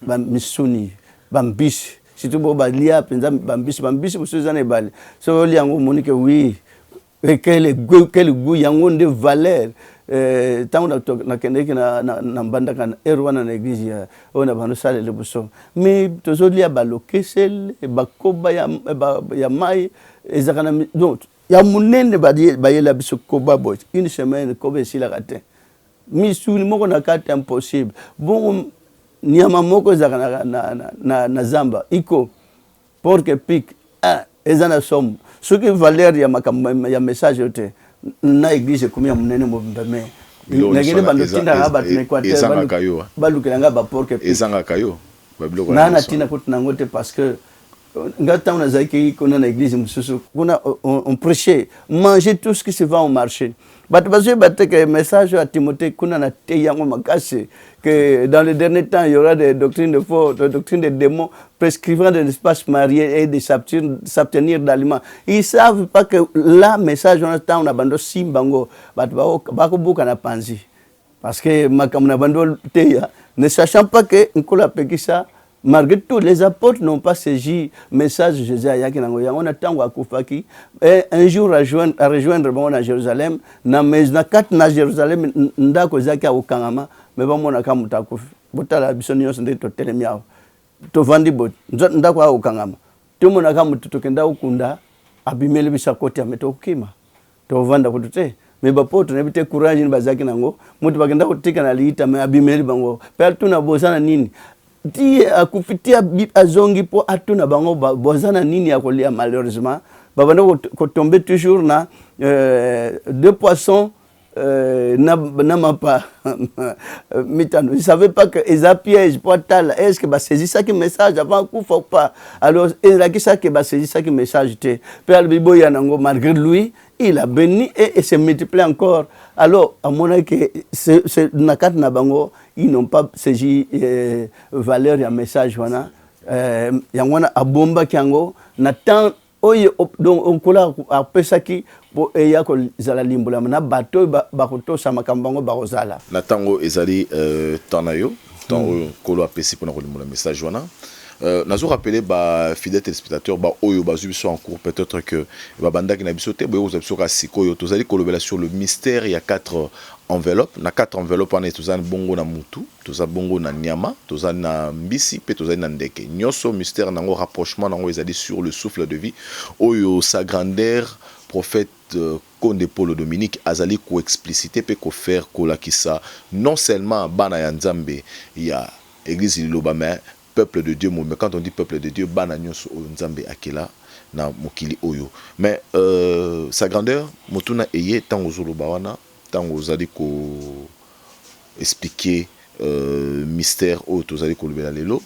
ba misuni ba mbisi surtout bo ba lia penza ba mbisi bo za na bale so lia ngo monique oui et quel goût yango de valeur tant na kende na mbanda kana erwana na église ona ba no sale le buso mais tozo lia ba lokesel ba koba ya mai ezakana donc ya munene bayela biso koba boy une semaine koba sila kate misuli moko na kate impossible bon nyama moko zaka na zamba iko porke pic ezana somme ce qui valeur ya makambo ya message yote na église comme ya munene mo mbeme nagende bandotinda ba Équateur ezanga yo balukelanga ba porke ezanga kayo babilo na tina kutina ngote parce que ngata on a zaki kona na église mususu kuna on prêchait manger tout ce qui se vend au marché bato bazo bateke message à Timothée kuna na te yango makase que dans les derniers temps il y aura des doctrines de faux, des doctrines de démons prescrivant de l'espace marié et de s'abstenir d'aliments. Ils savent pas que là message on a on a bando simbango bato bako buka na panzi parce que makamuna bando teya ne sachant pas que nkola pekisa. Malgré tout, les apôtres n'ont pas saisi le message de Jésus. On attend à Koufaki. Et un jour, à rejoindre bon, à Jérusalem, na quatre na Jérusalem, ndako zaki au Kangama, mais bon, on a comme ta Koufi. Botala bisonio sende to telemiao. To vandi bot. Ndako au Kangama. Tout le monde a comme tout kenda ukunda, abimele bisakoti ameto kima. To vanda kutute. Mais bapoto n'habite courage ni bazaki nango. Mutu bagenda kutika na liita mais abimele bango. Père tu na bosana nini? Ti akupitia azongi po atuna bango bozana nini ya kolia malheureusement babando ko tomber toujours na deux poissons na mapa mitano. Ils savaient pas que ils a piège pour tal est-ce que ba saisir ça qui message avant kufa ou pas alors il a qui ça que ba saisir ça qui message te Père Bibo yanango malgré lui il a béni et se multiplie encore. Alors à mon avis que c'est nakat na bango ils n'ont pas saisi valeur ya message wana yangwana abomba kiango na temps oyo donc on kola apesaki po eya ko zala limbola na bato ba koto sama kambango ba kozala na tango ezali tanayo tant kolo apesi pona ko limbola message wana. Nazo rappelé ba fidèles téléspectateurs ba oyo ba zubiso en cours peut-être que ba banda ki na biso te boyo zubiso ka sikoyo tozali kolobela sur le mystère. Il y a 4 enveloppes na 4 enveloppes on est tozali bongo na mutu tozali bongo na nyama tozali na mbisi pe tozali na ndeke nyoso mystère nango rapprochement nango ezali sur le souffle de vie oyo sa grandeur prophète Konde Paulo Dominique azali ko expliciter pe ko faire ko lakisa non seulement bana ya Nzambe ya église liloba mais peuple de Dieu, mais quand on dit peuple de Dieu, bananyos Nzambe akela na mokili oyo. Mais sa grandeur, motuna eye tango zoloba wana, tango zali ko expliquer mystère o tozali ko lobela lelo.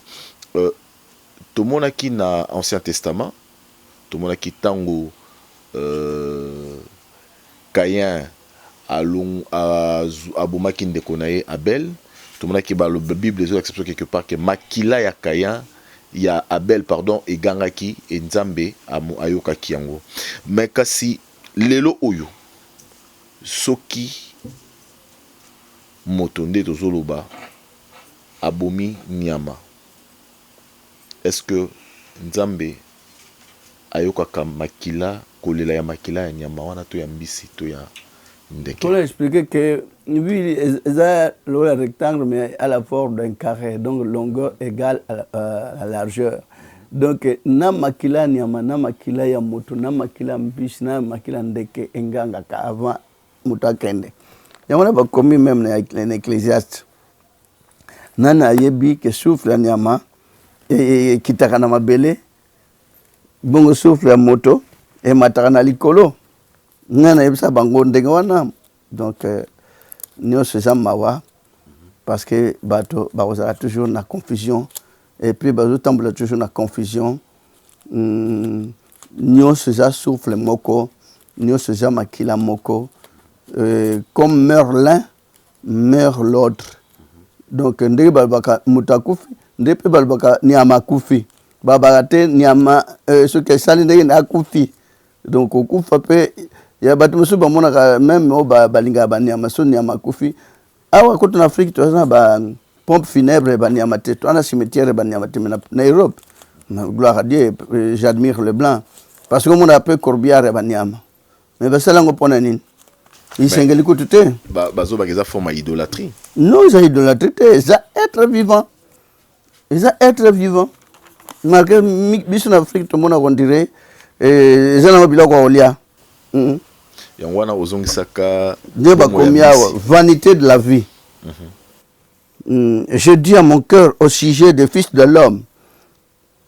Tomona ki na Ancien Testament, tomona ki tango Caïn along abomaki ndeko na ye Abel. Tout le monde qui parle la Bible, les autres exceptions quelque part que makila ya Caïn, il y a Abel pardon et gangaki et Nzambe ayoka kiango. Mais kasi lelo oyo soki motonde tozoloba abomi nyama. Est-ce que Nzambe ayoka ka makila kolela ya makila ya nyama wana to ya mbisi to ya ndeke? On a expliqué que oui, le rectangle mais à la forme d'un carré, donc longueur égale à la largeur. Donc na makila nyama na makila ya moto na makila mbisi na makila ndeke enganga ka avant mutakende. Yamona ba commis même na l'Ecclésiaste. Nana yebi que souffle nyama et kitaka na mabele bongo souffle ya moto et mataka na likolo. Nana yebisa bango ndenge wana. Donc nous faisons mawa parce que bato bazala toujours na confusion et puis bazo tambula toujours na confusion. Nous faisons souffle moko, nous faisons makila moko. Comme meurt l'un, meurt l'autre. Donc ndenge balbaka mutakufi, ndenge balbaka nyama kufi. Babarate nyama ce que sali ndenge na kufi. Donc okufa pe ya batu musu ba mona même o balinga ba nyama so nyama kufi. Awa koto na Afrique to na ba pompe funèbre ba nyama te to na cimetière ba nyama te na Europe. Gloire à Dieu, j'admire le blanc parce que mon appelle corbière ba nyama. Mais ba sala ngopona nini? Ils s'engagent tout te. Bazo ba keza forme idolâtrie. Non, ils ont idolâtrie, ils ont être vivant. Ils ont être vivant. Malgré biso na Afrique to mona on dirait ils ont biloko kwa olia. Yangwana ozongisaka Dieu va combien vanité de la vie. Je dis à mon cœur au sujet des fils de l'homme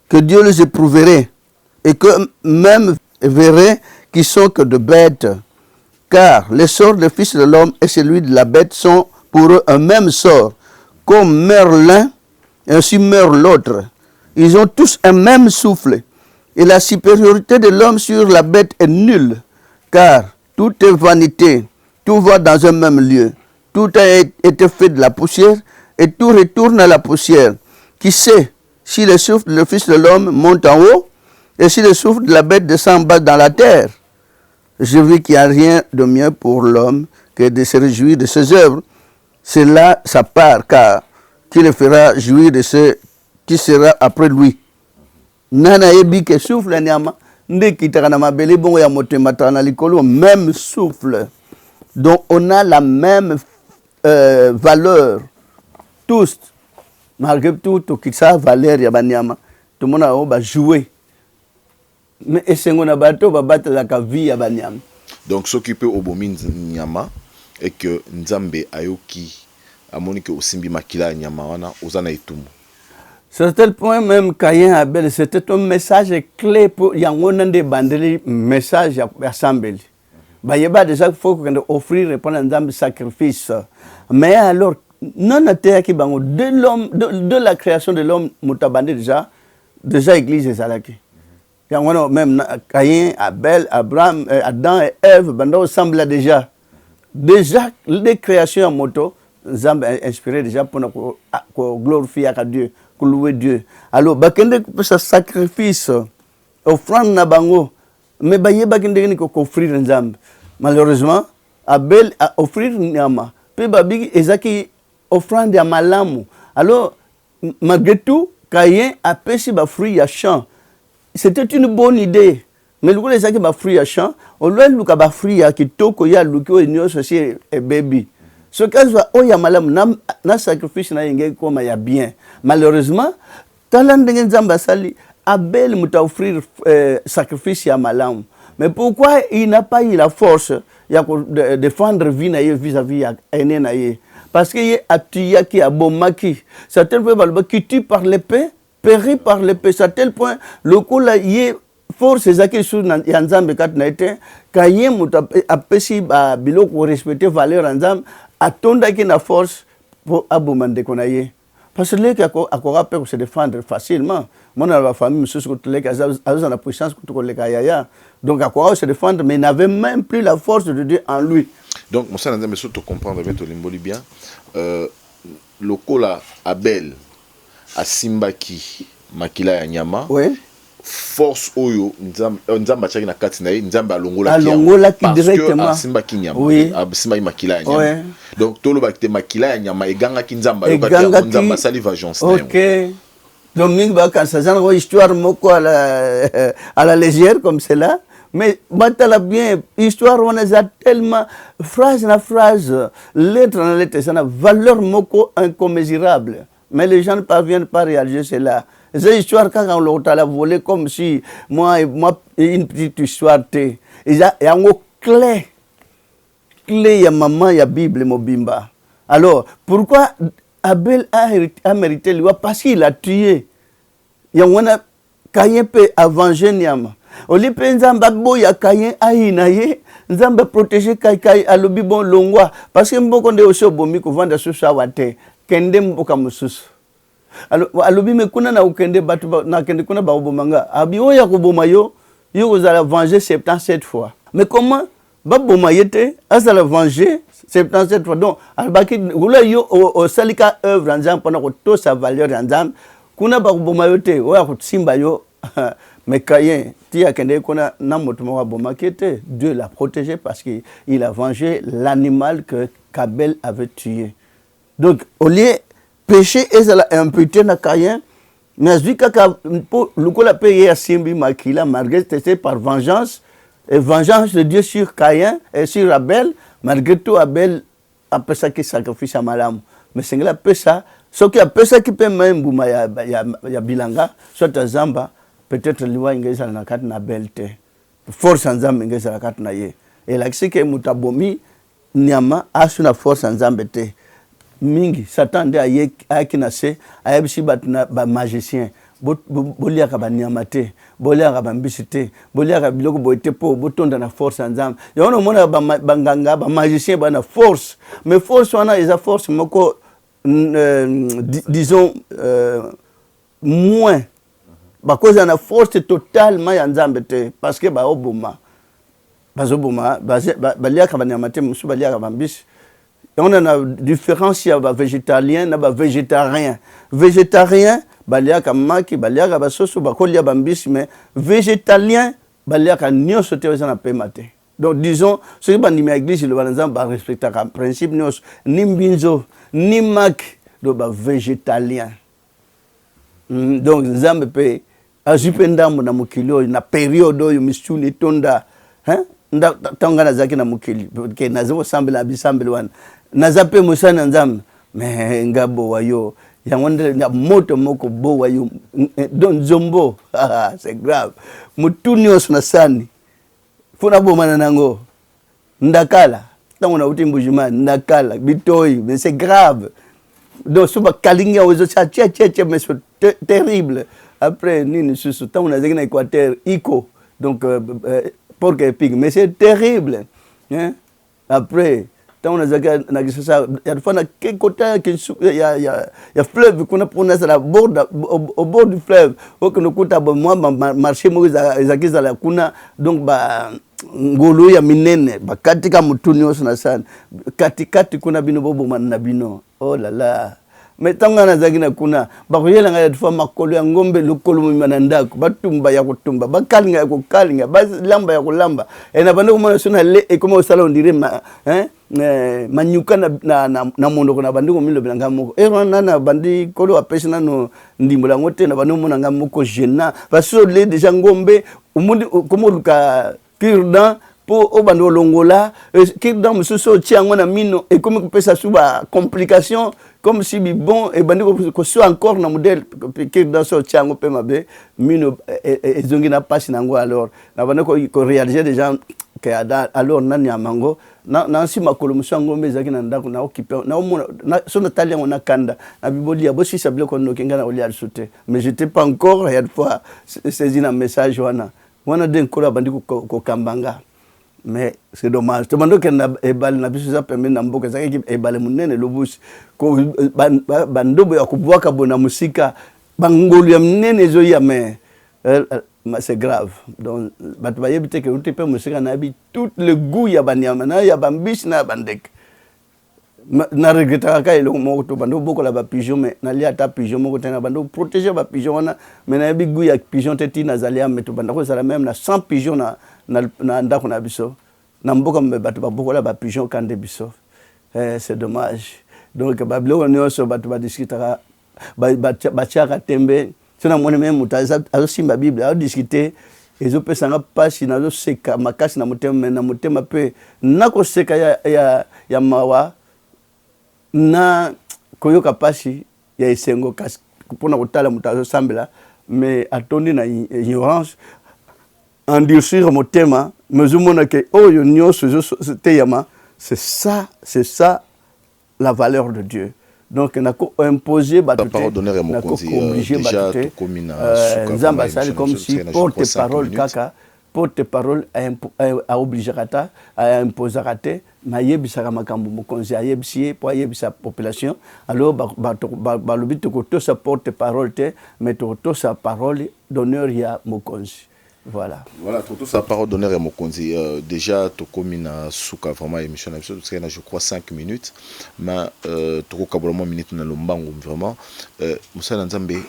que Dieu les éprouverait et que même verrait qu'ils sont que de bêtes, Car les sorts des fils de l'homme et celui de la bête sont pour eux un même sort. Comme meurt l'un, ainsi meurt l'autre. Ils ont tous un même souffle. Et la supériorité de l'homme sur la bête est nulle. Car tout est vanité, tout va dans un même lieu. Tout a été fait de la poussière et tout retourne à la poussière. Qui sait si le souffle du Fils de l'homme monte en haut et si le souffle de la bête descend en bas dans la terre? Je vis qu'il n'y a rien de mieux pour l'homme que de se réjouir de ses œuvres. C'est là sa part, car qui le fera jouir de ce qui sera après lui. Nana ebi ke souffle nyama nde kitaka na mabele bongo ya motema tana likolo même souffle. Donc on a la même valeur tous malgré tout to kitsa valeur ya banyama tout monde a ba jouer mais esengo na bato ba batela ka vie ya banyama. Donc s'occuper au bomi nyama et que nzambe ayoki amoni que osimbi makila nyama wana ozana etumu. C'est tel point même Caïn Abel, c'était un message clé pour Yangonande Bandeli, message à Sambeli. Il y a déjà faut qu'on offrir répondre un sacrifice. Mais alors, non à terre qui bango de la création de l'homme mutabandé déjà église et salaki. Yangono même Caïn, Abel, Abraham, Adam et Ève bando semble déjà les créations en moto, Zambé inspiré déjà pour glorifier à Dieu. Louer Dieu. Alors, bakende ce sacrifice, offrande na bango, mais baye bakende ni ko offrir nzambe. Malheureusement, Abel a offrir nyama. Pe babi ezaki offrande ya malamu. Alors, malgré tout, Caïn a pêché ba fruit ya champ. C'était une bonne idée. Mais le coup ezaki ba fruit ya champ, on lui luka ba fruit ya kitoko ya luki o nyoso si e baby. Ce cas va oya malam na sacrifice na yenge koma ya bien. Malheureusement, talan dengen zamba sali Abel muta offrir sacrifice ya malam. Mais pourquoi il n'a pas eu la force de défendre vie na ye vis-à-vis ya ene na ye? Parce que ye atuya ki abomaki. C'est tel point qui tue par l'épée, périt par l'épée. C'est tel point le coup là ye force ezaki sur ya nzambe kat na été kaye muta apesi ba biloko respecter valeur nzambe atonda qui na force pour abomande konaye parce que les qui akora peut se défendre facilement mon la famille monsieur que les a la puissance que les kaya donc akora se défendre mais n'avait même plus la force de Dieu en lui. Donc mon ça monsieur te comprendre bien to limboli bien le kola Abel a simbaki makila ya nyama. Oui. Force oyo nzamba chaki na kati na ye nzamba alongola ki directement asimba ki nyama oui. Asimba makila ya nyama oui. Donc tolo bakite makila ya nyama eganga ki nzamba yokati nzamba sali vengeance. OK. Donc mingi ba kan sa genre histoire moko à la légère comme cela mais batala bien histoire on a tellement phrase na phrase lettre na lettre ça na valeur moko incommensurable mais les gens ne parviennent pas à réaliser cela. Ces histoires, quand on l'a volé comme si moi, une petite histoire, il y a un clé. Clé, il y a maman, il y a Bible, Mobimba. Alors, pourquoi Abel a mérité lui? Parce qu'il a tué. Il y a un Caïn peut avenger Niama. Au lieu de Nzamba boya Caïn aïnaye, Nzamba protéger Caïn à l'obi bon longwa. Parce que beaucoup de aussi au bomi qu'on vend sous sa wate, kende mboka mususu. Alors alobi me kuna na ukende batu na kende kuna ba obomanga abi oya ko boma yo kozala venger 77 fois. Mais comment ba boma yete azala venger 77 fois. Donc albaki gula yo o salika œuvre nzam pendant ko to sa valeur nzam kuna ba boma yote oya ko simba yo mais Caïn ti akende kuna na moto mo boma kete Dieu l'a protégé parce qu'il a vengé l'animal que Abel avait tué. Donc au lieu péché est imputé na Caïn, mais vu que le coup la paye à Simbi Makila, malgré c'était par vengeance, et vengeance de Dieu sur Caïn et sur Abel, malgré tout Abel a fait ça qui sacrifice à Malam. Mais c'est la paix ça, ce qui a fait ça qui peut même bouma ya bilanga, soit à Zamba, peut-être lui ingeza na kat na belte, force en Zamba ingeza la kat na ye. Et là c'est que mutabomi nyama a sur la force en Zamba te. Mingi Satan de aye akinase ayebisi batuna ba magicien boliaka banyama te boliaka bambisi te boliaka biloko boye te mpo botonda na force ya nzambe yango omona banganga bamagicien bana force mais force wana eza force moko disons moins bakoza na force totalement ya nzambe te parce que baoboma bazoboma baliaka banyama te mosusu baliaka bambisi on a une différence ya végétalien na végétarien. Végétarien baliaka maki baliaka basoso bakolia bambisi mais végétalien baliaka nyonso te eza na pema te. Donc disons ce qui bandimi à église le banzam ba respectaka principe nyonso ni mbinzo ni maki do ba végétalien. Donc nzambe pe azipendambo na mukilo na période oyo misuli tonda hein tanga nazaki na mukili ke nazo sambela bisambela wana nazape musana nzambe mais ngabo wayo yangonde na moto moko bo wayo don zombo c'est grave mutuni osuna sani funa bomana nango ndakala tango na uti mbujimani ndakala bitoi mais c'est grave donc suba kalinga ozo cha mais c'est terrible après nini susu tango nazaki na Équateur iko donc pour que pig mais c'est terrible hein après tant on a zaga na kisasa ya fana kekota ya fleuve kuna pona ça au bord du fleuve au que nous kuta moi marché mo zakiza la kuna donc ba ngolo ya minene ba katika mutuni osuna sana katikati kuna bino bobo na bino oh là là mais tanga na zagina kuna bakoyela nga ya makolo ya ngombe lokolo mimana ndako batumba ya kutumba bakalinga ya kukalinga lamba ya kulamba na bando kuma sona le e comme au salon dire manyuka na mondo na bando milo bilanga moko nana bandi kolo apesi nano ndimbola ngote na bando mona ngamoko gena baso le déjà ngombe umundi comme luka kirdan pour au bando longola kirdan mususo tiango na mino et comme pesa suba complication comme si bon et bandi ko so encore na modèle que dans ce tiango pe mabe mino ezongi na passe nango alors na bandi ko réaliser des gens que alors nani amango na si makolo musango mbezaki na ndako na occupé na omona so na talien on a kanda na biboli ya bosi sabile ko no kinga na oli al sauter mais j'étais pas encore il y a fois saisi un message wana den ko bandi ko kambanga. Mais c'est dommage. Tu m'as dit que ebal na biso za permet na mboka za ki ebal munene lobusi ko bandobo ya kubwa ka bona musika bangolu ya munene zo ya mais c'est grave. Donc bat ba yebite que uti pe musika na bi tout le goût ya banyama na ya bambish na bandek. Na regretta ka elo mo to bando boko la ba pigeon mais na li ata pigeon mo ko tena bando protéger ba pigeon wana mais na bi goût ya pigeon teti na zalia mais to bando ko sala même na 100 pigeon na ndako na biso na mboka mbatu babokola ba pigeon kande biso c'est dommage donc bablo nyonso batu ba discuter ba tiaka tembe sona mone même mutaza azo simba bible azo discuter ezo pesanga pasi nazo seka makasi na motema pe nako seka ya mawa na koyoka pasi ya esengo kasi pona kotala mutazo sambela mais atondi na ignorance endurcir mon thème mais je montre que oh c'est ça la valeur de Dieu donc on a imposé déjà comme si porte-parole kaka porte-parole a obligé à imposer raté na yebisaka makambo mokonzi ayebisi po yebisa population alors ba lobi to sa porte-parole te mais to sa parole d'honneur ya mokonzi. Voilà, tout sa parole d'honneur à Mokonzi. Déjà, tu commines à Souka, vraiment, émission, je crois 5 minutes. Mais tu as probablement minutes dans le bango, vraiment. Moussa Nzambe,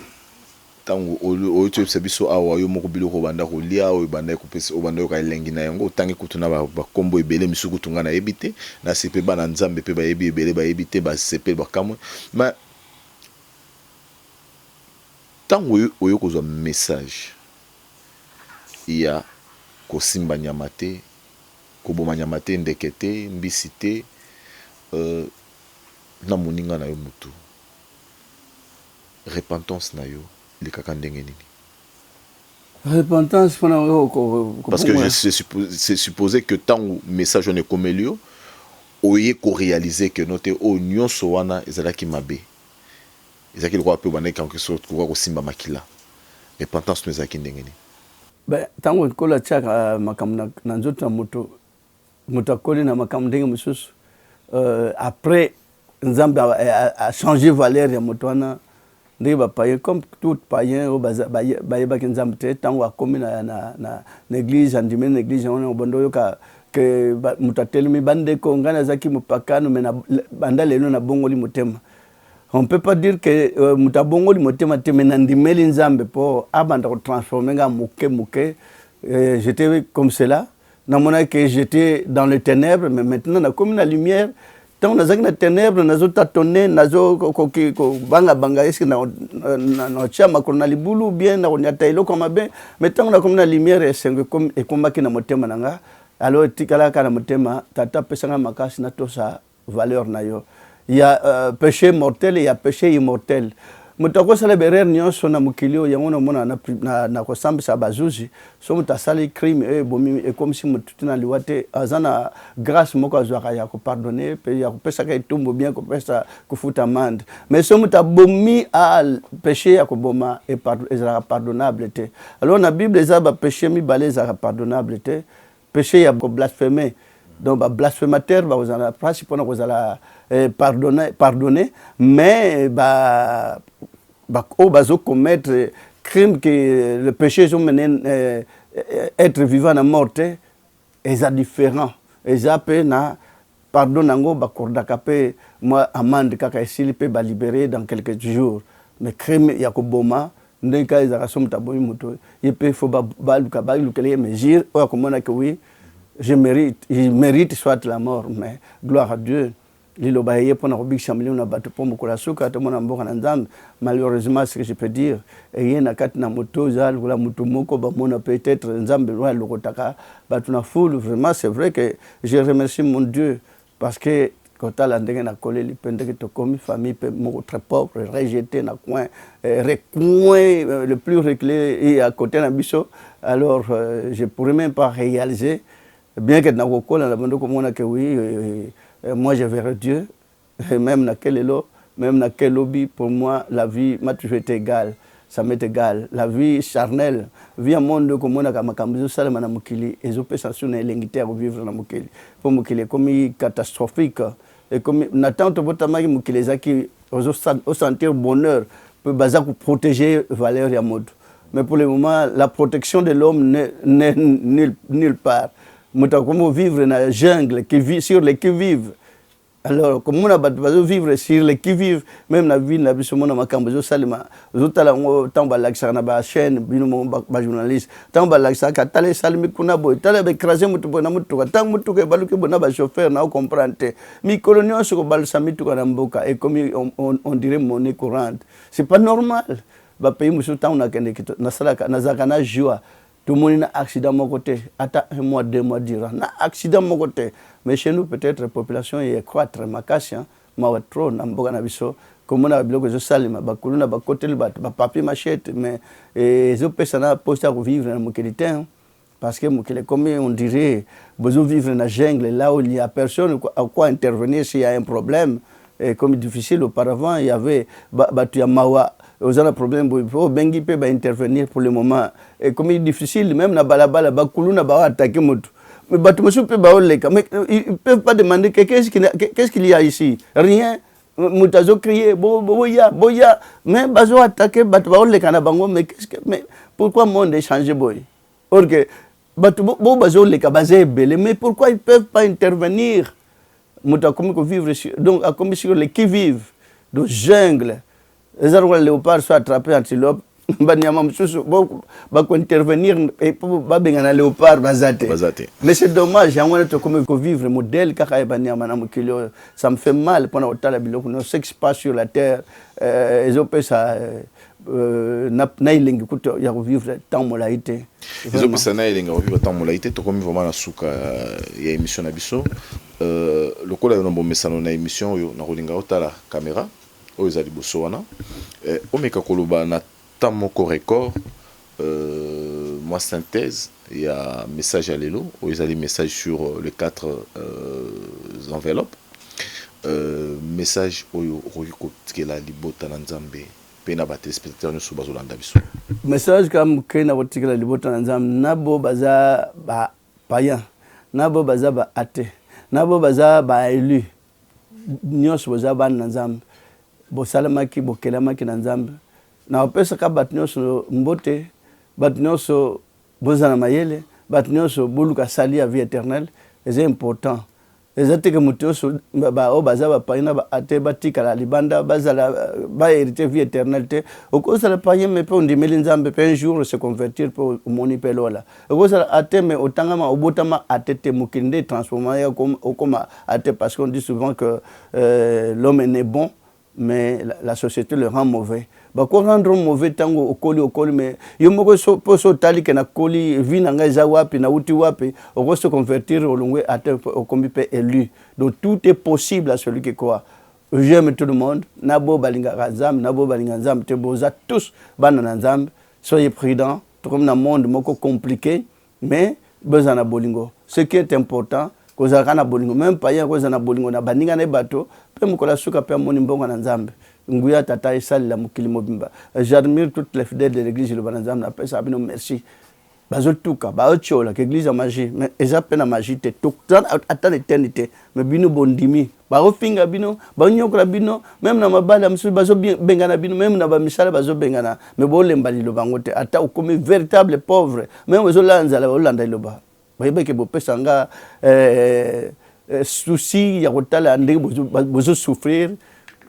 tango o tu sabiso awa yo moko biloko banda ko lia o banda ko pesa o banda ko elengi na yango tangi kutuna ba kombo ebele misuku tunga na ebite na sepe bana Nzambe pe ba yebi ebele ba ebite ba sepe ba kamwe. Mais tango yo ko zo message il y a kosimba nyamate koboma nyamate ndekete mbisite na moninga na yo mutu repentance na yo likaka ndenge nini repentance parce que c'est supposé que tant message on est comme lieu oye ko réaliser que note o nyonso wana ezalaki mabe ezaki lokwa pe bana quelque sorte ko simba makila repentance no ezalaki ndenge nini? Ben ntango kola tiaka makambo na nzoto ya moto akoli na makambo ndenge mosusu après nzambe a changé valeur ya moto wana ndenge bapayen comme tout payen oyo bayebaki nzambe te ntango akomi na église andimi na église wana obondo oyoka ke moto atelemi bandeko ngai nazalaki mopakano me banda lelo nabongoli motema. On ne peut pas dire que mutabongoli motema te mais nandimeli nzambe po abanda ko transformer nga muke j'étais comme cela namona que j'étais dans les ténèbres mais maintenant na comme la lumière tant nazaki na ténèbres nazo tâtonner nazo ko banga est-ce que na chama ko na libulu bien na nyata iloko mabe mais tant na comme na lumière comme et kombaki na motema nanga alors tikala kana motema tata pesanga makasi na tosa valeur na yo. Il y a péché mortel et il y a péché immortel. Mutako sala berer nyonso na mukilio yango mona na kosambisa bazuzi so mutasali crime bomi et comme si mutuna liwate azana grâce moko azwaka ya ko pardonner pe ya ko pesa ka itumbo bien ko pesa kufuta amende mais so mutabomi a péché ya ko boma et pardonnable te. Alors na Bible ezaba péché mi baleza pardonnable te, péché ya ko blasphémer donc blasphémateur ba ozana principe na kozala pardonner mais bazo commettre crime que le péché sont mené être vivant na morte est différent et ça peut na pardon nango bakordaka pe moi amende kaka esili pe ba libérer dans quelques jours mais crime ya ko boma ndeka ezaka somta boyi moto yepe faut ba lukele mesure o komona que oui il mérite soit la mort mais gloire à Dieu. Lilobaye pour na robik chamelion na bato pour mokula suka to mona mboka na nzambe malheureusement ce que je peux dire et na kat na moto zal la moto moko ba mona peut-être nzambe lwa lokotaka bato na foule vraiment c'est vrai que je remercie mon Dieu parce que quand la ndenge na collé li pende que to comme famille moko très pauvre rejeté na coin recoin le plus reculé et à côté na biso alors je pourrais même pas réaliser bien que na kokola na bando ko mona que oui moi je verrai Dieu, même dans quel élo, même dans quel lobby, pour moi la vie m'a toujours été égale, ça m'est égal. La vie charnelle, vie à monde comme on a makambizo salama na mukili, et je peux s'assurer l'ingitaire au vivre na mukili. Pour mukili comme catastrophique, et comme n'attend to botamaki mukili zaki au sentir bonheur, peut baser pour protéger valeur ya mode. Mais pour le moment, la protection de l'homme n'est nulle part. Mutakomo vivre dans la jungle qui vit sur les qui vivent. Alors comme on a besoin vivre sur les qui vivent, même la vie na biso mona makambo salima zotala ngo tamba laksa na ba chaîne bino ba journaliste tamba laksa ka tale salimi kuna boy tale be craser mutu bona mutu ka tang mutu ke baluke bona ba chauffeur na comprendre mi colonio so ko balsa mitu ka mboka et comme on dirait monnaie courante. C'est pas normal. Ba pays musu tang na kende kito na salaka na zakana joie. Tout le monde a un accident de mon côté, attends un mois, 2 mois, dire, un accident de mon côté. Mais chez nous, peut-être, la population est croître, ma casse, ma trop, na mboga na biso, comme on a bloqué ce salima, bakuluna, bakote le bat, papier machette, mais les autres personnes posent à vivre dans mon qualité, parce que comme on dirait, besoin vivre dans la jungle, là où il n'y a personne à quoi intervenir s'il y a un problème. Et comme difficile auparavant, il y avait Batuyamawa. Aux autres problèmes, Bengi peut intervenir pour le moment. Et comme il est difficile, même na balabala, Bakuluna va attaquer Motu. Mais Batumosu peut baoleka. Mais ils ne peuvent pas demander qu'est-ce qu'il y a ici. Rien. Moutazo crier, boya. Mais Bazo attaquer, Batubaoleka na bango. Mais pourquoi le monde est changé, boy? Or que Bazo leka basé belé. Mais pourquoi ils ne peuvent pas intervenir? Moutakomi vivre donc à comme sur les qui vivent, de jungle. Les léopards sont attrapés antilope, intervenir et pour un léopard bazate. Mais c'est dommage, il vivre modèle ça me fait mal pendant ce qui se passe sur la terre. Les opé ça nailingi kuto ya vivre tant molaité. Les opé ça nailingi vivre tant molaité to comme vraiment na suka ya émission na biso. Le kola no bomesano na émission yo na rolinga otala caméra. Aux Alibosoana, Omeka Koloba na tamoko record, moi synthèse, il y a un message à l'élo, ils ont des messages sur les 4 enveloppes, message Oyo Royuko Tkela Libota Nanzambe, pe na ba téléspectateurs nyonso bazolanda biso. Message comme kena botikela libota na nzambe nabo baza ba païen nabo baza ba athée nabo baza ba élu nyonso baza ba na nzambe bosalamaki bokelamaki na nzambe na opesa ka bat nyonso mbote bat nyonso bozana mayele bat nyonso boluka sali ya vie éternelle c'est important. Les que mutoso ba o baza ba païen ba athée batikala libanda bazala ba hériter vie éternelle te au cause la païen mais peut ndimeli nzambe pe un jour se convertir pour moni pelola au cause la athée mais otangama obotama athée mukinde transformer comme athée parce qu'on dit souvent que l'homme est né bon mais la société le rend mauvais. Bah quoi rendre mauvais tango au coli mais yo moko so poso tali ke na coli vina nga za wapi na uti wapi au se convertir au longwe athée au kombi pe élu. Donc tout est possible à celui qui croit. J'aime tout le monde. Nabo balinga razam, nabo balinga nzam te boza tous banana nzam. Soyez prudents. Tout comme dans le monde moko compliqué mais besoin na bolingo. Ce qui est important kozaka na bolingo même païen kozana na bolingo na baninga na bato pe mukola suka pe moni mbongo na nzambe. Nguya tata esali la mukili mobimba. J'admire toutes les fidèles de l'église de Bananzam na pesa abino merci. Bazotuka ba otchola que église a magie mais eza pe na magie te toktan ata l'éternité mais bino bondimi ba ofinga bino ba nyokola bino même na mabala msu bazo bengana bino même na ba misala bazo bengana mais bo lemba lilo bango te ata okomi véritable pauvre même bazo lanza la olanda liloba ba yebeke bo pesa nga souci ya kotala ndenge bozo souffrir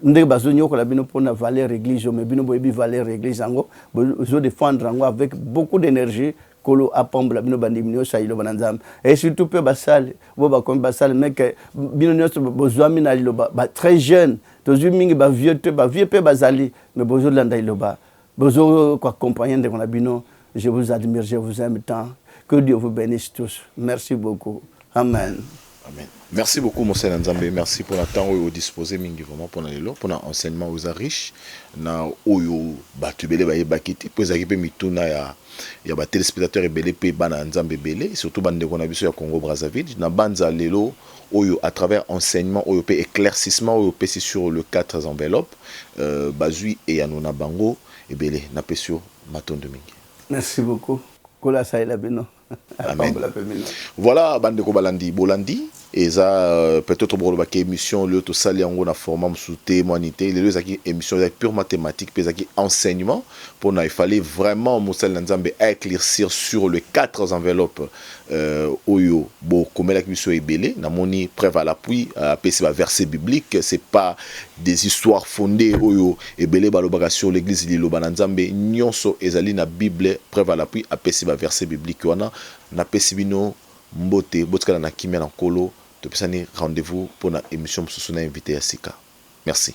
ndenge bazo nyokola bino pona valeur église mais bino boyebi valeur église ango bozo défendre ango avec beaucoup d'énergie kolo apambla bino bandimino sayilo bananzam et surtout pe basale bo ba comme basale mec bino nyoso bozwami na liloba ba très jeune tozu mingi ba vieux pe bazali mais bozo landa liloba bozo ko accompagner de kona bino. Je vous admire, je vous aime tant. Que Dieu vous bénisse tous. Merci beaucoup. Amen. Amen. Merci beaucoup, Monsieur Nzambe. Merci pour le temps où vous disposez vraiment pour l'enseignement aux riches. Na oyo batubele ba bakiti pour équiper mituna ya ba téléspectateurs ebele pe bana Nzambe belé surtout bande ko na biso ya Congo Brazzaville na banza lelo oyo à travers enseignement oyo pe éclaircissement oyo pe sur le 4 enveloppes bazui et anona bango ebele na pesio matondo mingi. Merci beaucoup. Kola saïla bino. Amen. Voilà, bande ko balandi bolandi et ça peut-être pour la émission le to sali yango na format sous témoignité les deux qui émission pure mathématique puis qui enseignement pour il fallait vraiment Moussel Nzambe éclaircir sur les 4 enveloppes oyo bo comme la mission est belé na moni preuve à l'appui c'est pas verset biblique c'est pas des histoires fondées oyo et belé balobaka sur l'église liloba Nzambe nyonso ezali na bible preuve à l'appui c'est pas verset biblique wana na pesibino mbote botkala na kimia na kolo to pesani rendez-vous pour na émission msusu na invité ya sika. Merci.